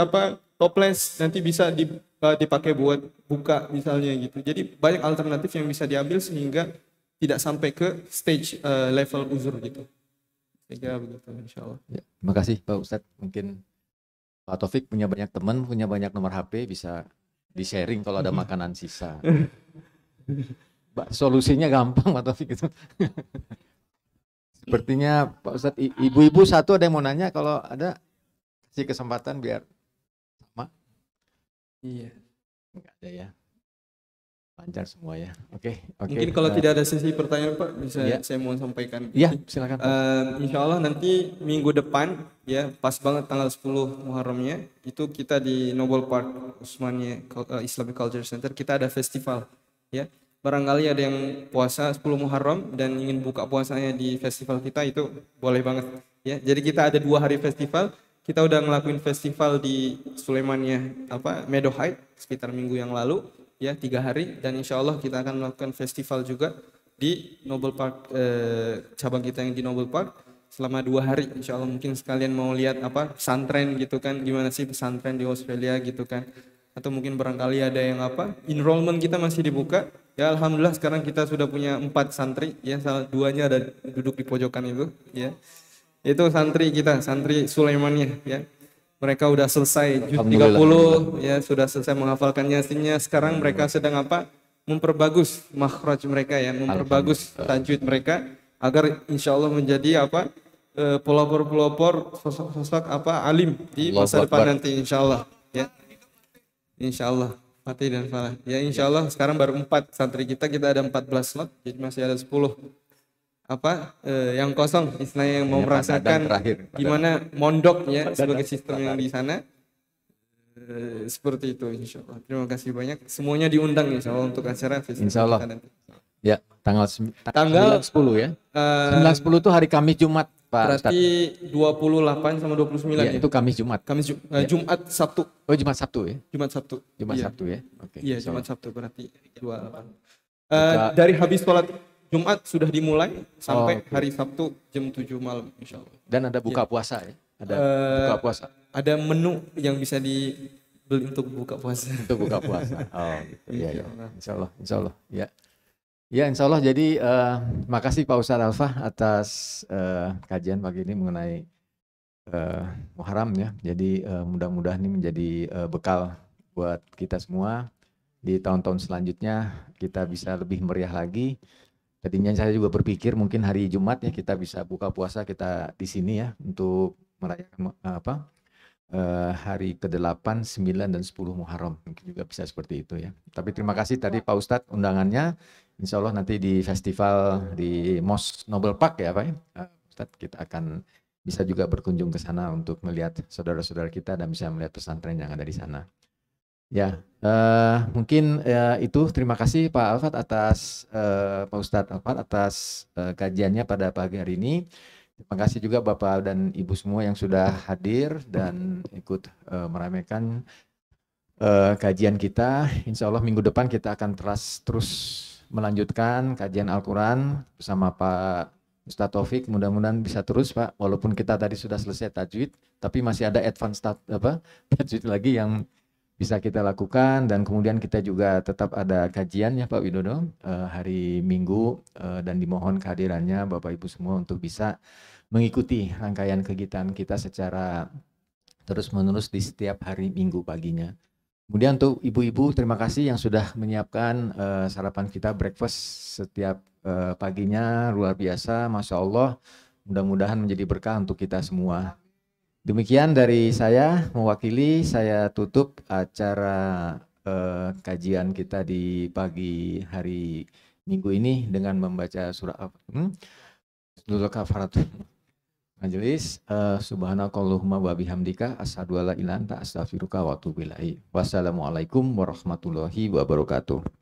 toples, nanti bisa dipakai buat buka misalnya gitu. Jadi banyak alternatif yang bisa diambil sehingga tidak sampai ke stage level uzur gitu. Saya kira begitu insyaallah. Ya, terima kasih Pak Ustadz. Mungkin Pak Taufik punya banyak teman, punya banyak nomor HP, bisa di-sharing kalau ada makanan sisa. Solusinya gampang Pak Taufik itu. Sepertinya Pak Ustadz, ibu-ibu satu ada yang mau nanya, kalau ada kasih kesempatan biar sama. Iya. Enggak ada ya. Lancar semua ya. Oke. Mungkin kalau tidak ada sesi pertanyaan Pak, bisa saya mau sampaikan. Iya, silakan. Insya Allah nanti minggu depan ya, pas banget tanggal 10 Muharramnya, itu kita di Noble Park Usmania Islamic Culture Center, kita ada festival ya. Barangkali ada yang puasa 10 Muharram dan ingin buka puasanya di festival kita, itu boleh banget ya. Jadi kita ada 2 hari festival. Kita udah ngelakuin festival di Sulaimaniyah Meadow Heights sekitar minggu yang lalu ya, 3 hari, dan insya Allah kita akan melakukan festival juga di Noble Park, cabang kita yang di Noble Park selama 2 hari insya Allah. Mungkin sekalian mau lihat pesantren gitu kan, gimana sih pesantren di Australia gitu kan, atau mungkin barangkali ada yang enrollment kita masih dibuka ya. Alhamdulillah sekarang kita sudah punya 4 santri ya, salah 2-nya ada duduk di pojokan itu ya, itu santri kita, santri Sulaimaniyah ya. Mereka udah selesai juz 30 ya, sudah selesai menghafalkan Yasinnya. Sekarang mereka sedang memperbagus makhraj mereka ya, memperbagus tajwid mereka agar insya Allah menjadi pelopor-pelopor sosok alim di masa depan nanti insya Allah ya. Insya Allah Fatih dan Falah ya, insya Allah sekarang baru 4 santri kita ada 14 slot, jadi masih ada 10 yang kosong istilahnya, yang mau merasakan gimana mondok ya sebagai sistem yang di sana. Seperti itu insya Allah. Terima kasih banyak, semuanya diundang insya Allah untuk acara insya Allah ya, tanggal 10 ya. 9-10 itu hari Kamis Jumat Pak. Berarti 28 sama 29 ya. Itu Kamis Jumat. Jumat Sabtu. Oh, Jumat Sabtu ya. Jumat Sabtu ya. Oke. Iya, Jumat Sabtu berarti 28. Dari habis sholat Jumat sudah dimulai sampai hari Sabtu jam 7 malam insya Allah. Dan ada buka puasa ya. Ada buka puasa. Ada menu yang bisa dibeli untuk buka puasa. Untuk buka puasa. Oh, gitu. Iya. Insya Allah. Ya. Ya, insya Allah. Jadi makasih Pak Ustadz Alfa atas kajian pagi ini mengenai Muharram ya. Jadi mudah-mudahan ini menjadi bekal buat kita semua di tahun-tahun selanjutnya, kita bisa lebih meriah lagi. Tadinya saya juga berpikir mungkin hari Jumat ya kita bisa buka puasa kita di sini ya untuk merayakan hari ke-8, 9 dan 10 Muharram. Mungkin juga bisa seperti itu ya. Tapi terima kasih tadi Pak Ustadz undangannya. Insya Allah nanti di festival di Mos Noble Park ya Pak ya. Ustadz, kita akan bisa juga berkunjung ke sana untuk melihat saudara-saudara kita dan bisa melihat pesantren yang ada di sana. Ya, mungkin itu. Terima kasih Pak Alfat atas Pak Ustadz Alfat atas kajiannya pada pagi hari ini. Terima kasih juga Bapak dan Ibu semua yang sudah hadir dan ikut meramaikan kajian kita. Insya Allah minggu depan kita akan terus melanjutkan kajian Al-Quran bersama Pak Ustadz Taufik. Mudah-mudahan bisa terus Pak, walaupun kita tadi sudah selesai tajwid, tapi masih ada advance tajwid lagi yang bisa kita lakukan. Dan kemudian kita juga tetap ada kajian ya Pak Widodo hari Minggu, dan dimohon kehadirannya Bapak Ibu semua untuk bisa mengikuti rangkaian kegiatan kita secara terus-menerus di setiap hari Minggu paginya. Kemudian untuk ibu-ibu, terima kasih yang sudah menyiapkan sarapan kita breakfast setiap paginya, luar biasa, Masya Allah. Mudah-mudahan menjadi berkah untuk kita semua. Demikian dari saya, mewakili saya tutup acara kajian kita di pagi hari Minggu ini dengan membaca surah Al-Kafaratul Majelis. Subhanakallahumma wa bihamdika asyhadu alla ilaha illa anta astaghfiruka wa atubu ilaik. Wassalamualaikum warahmatullahi wabarakatuh.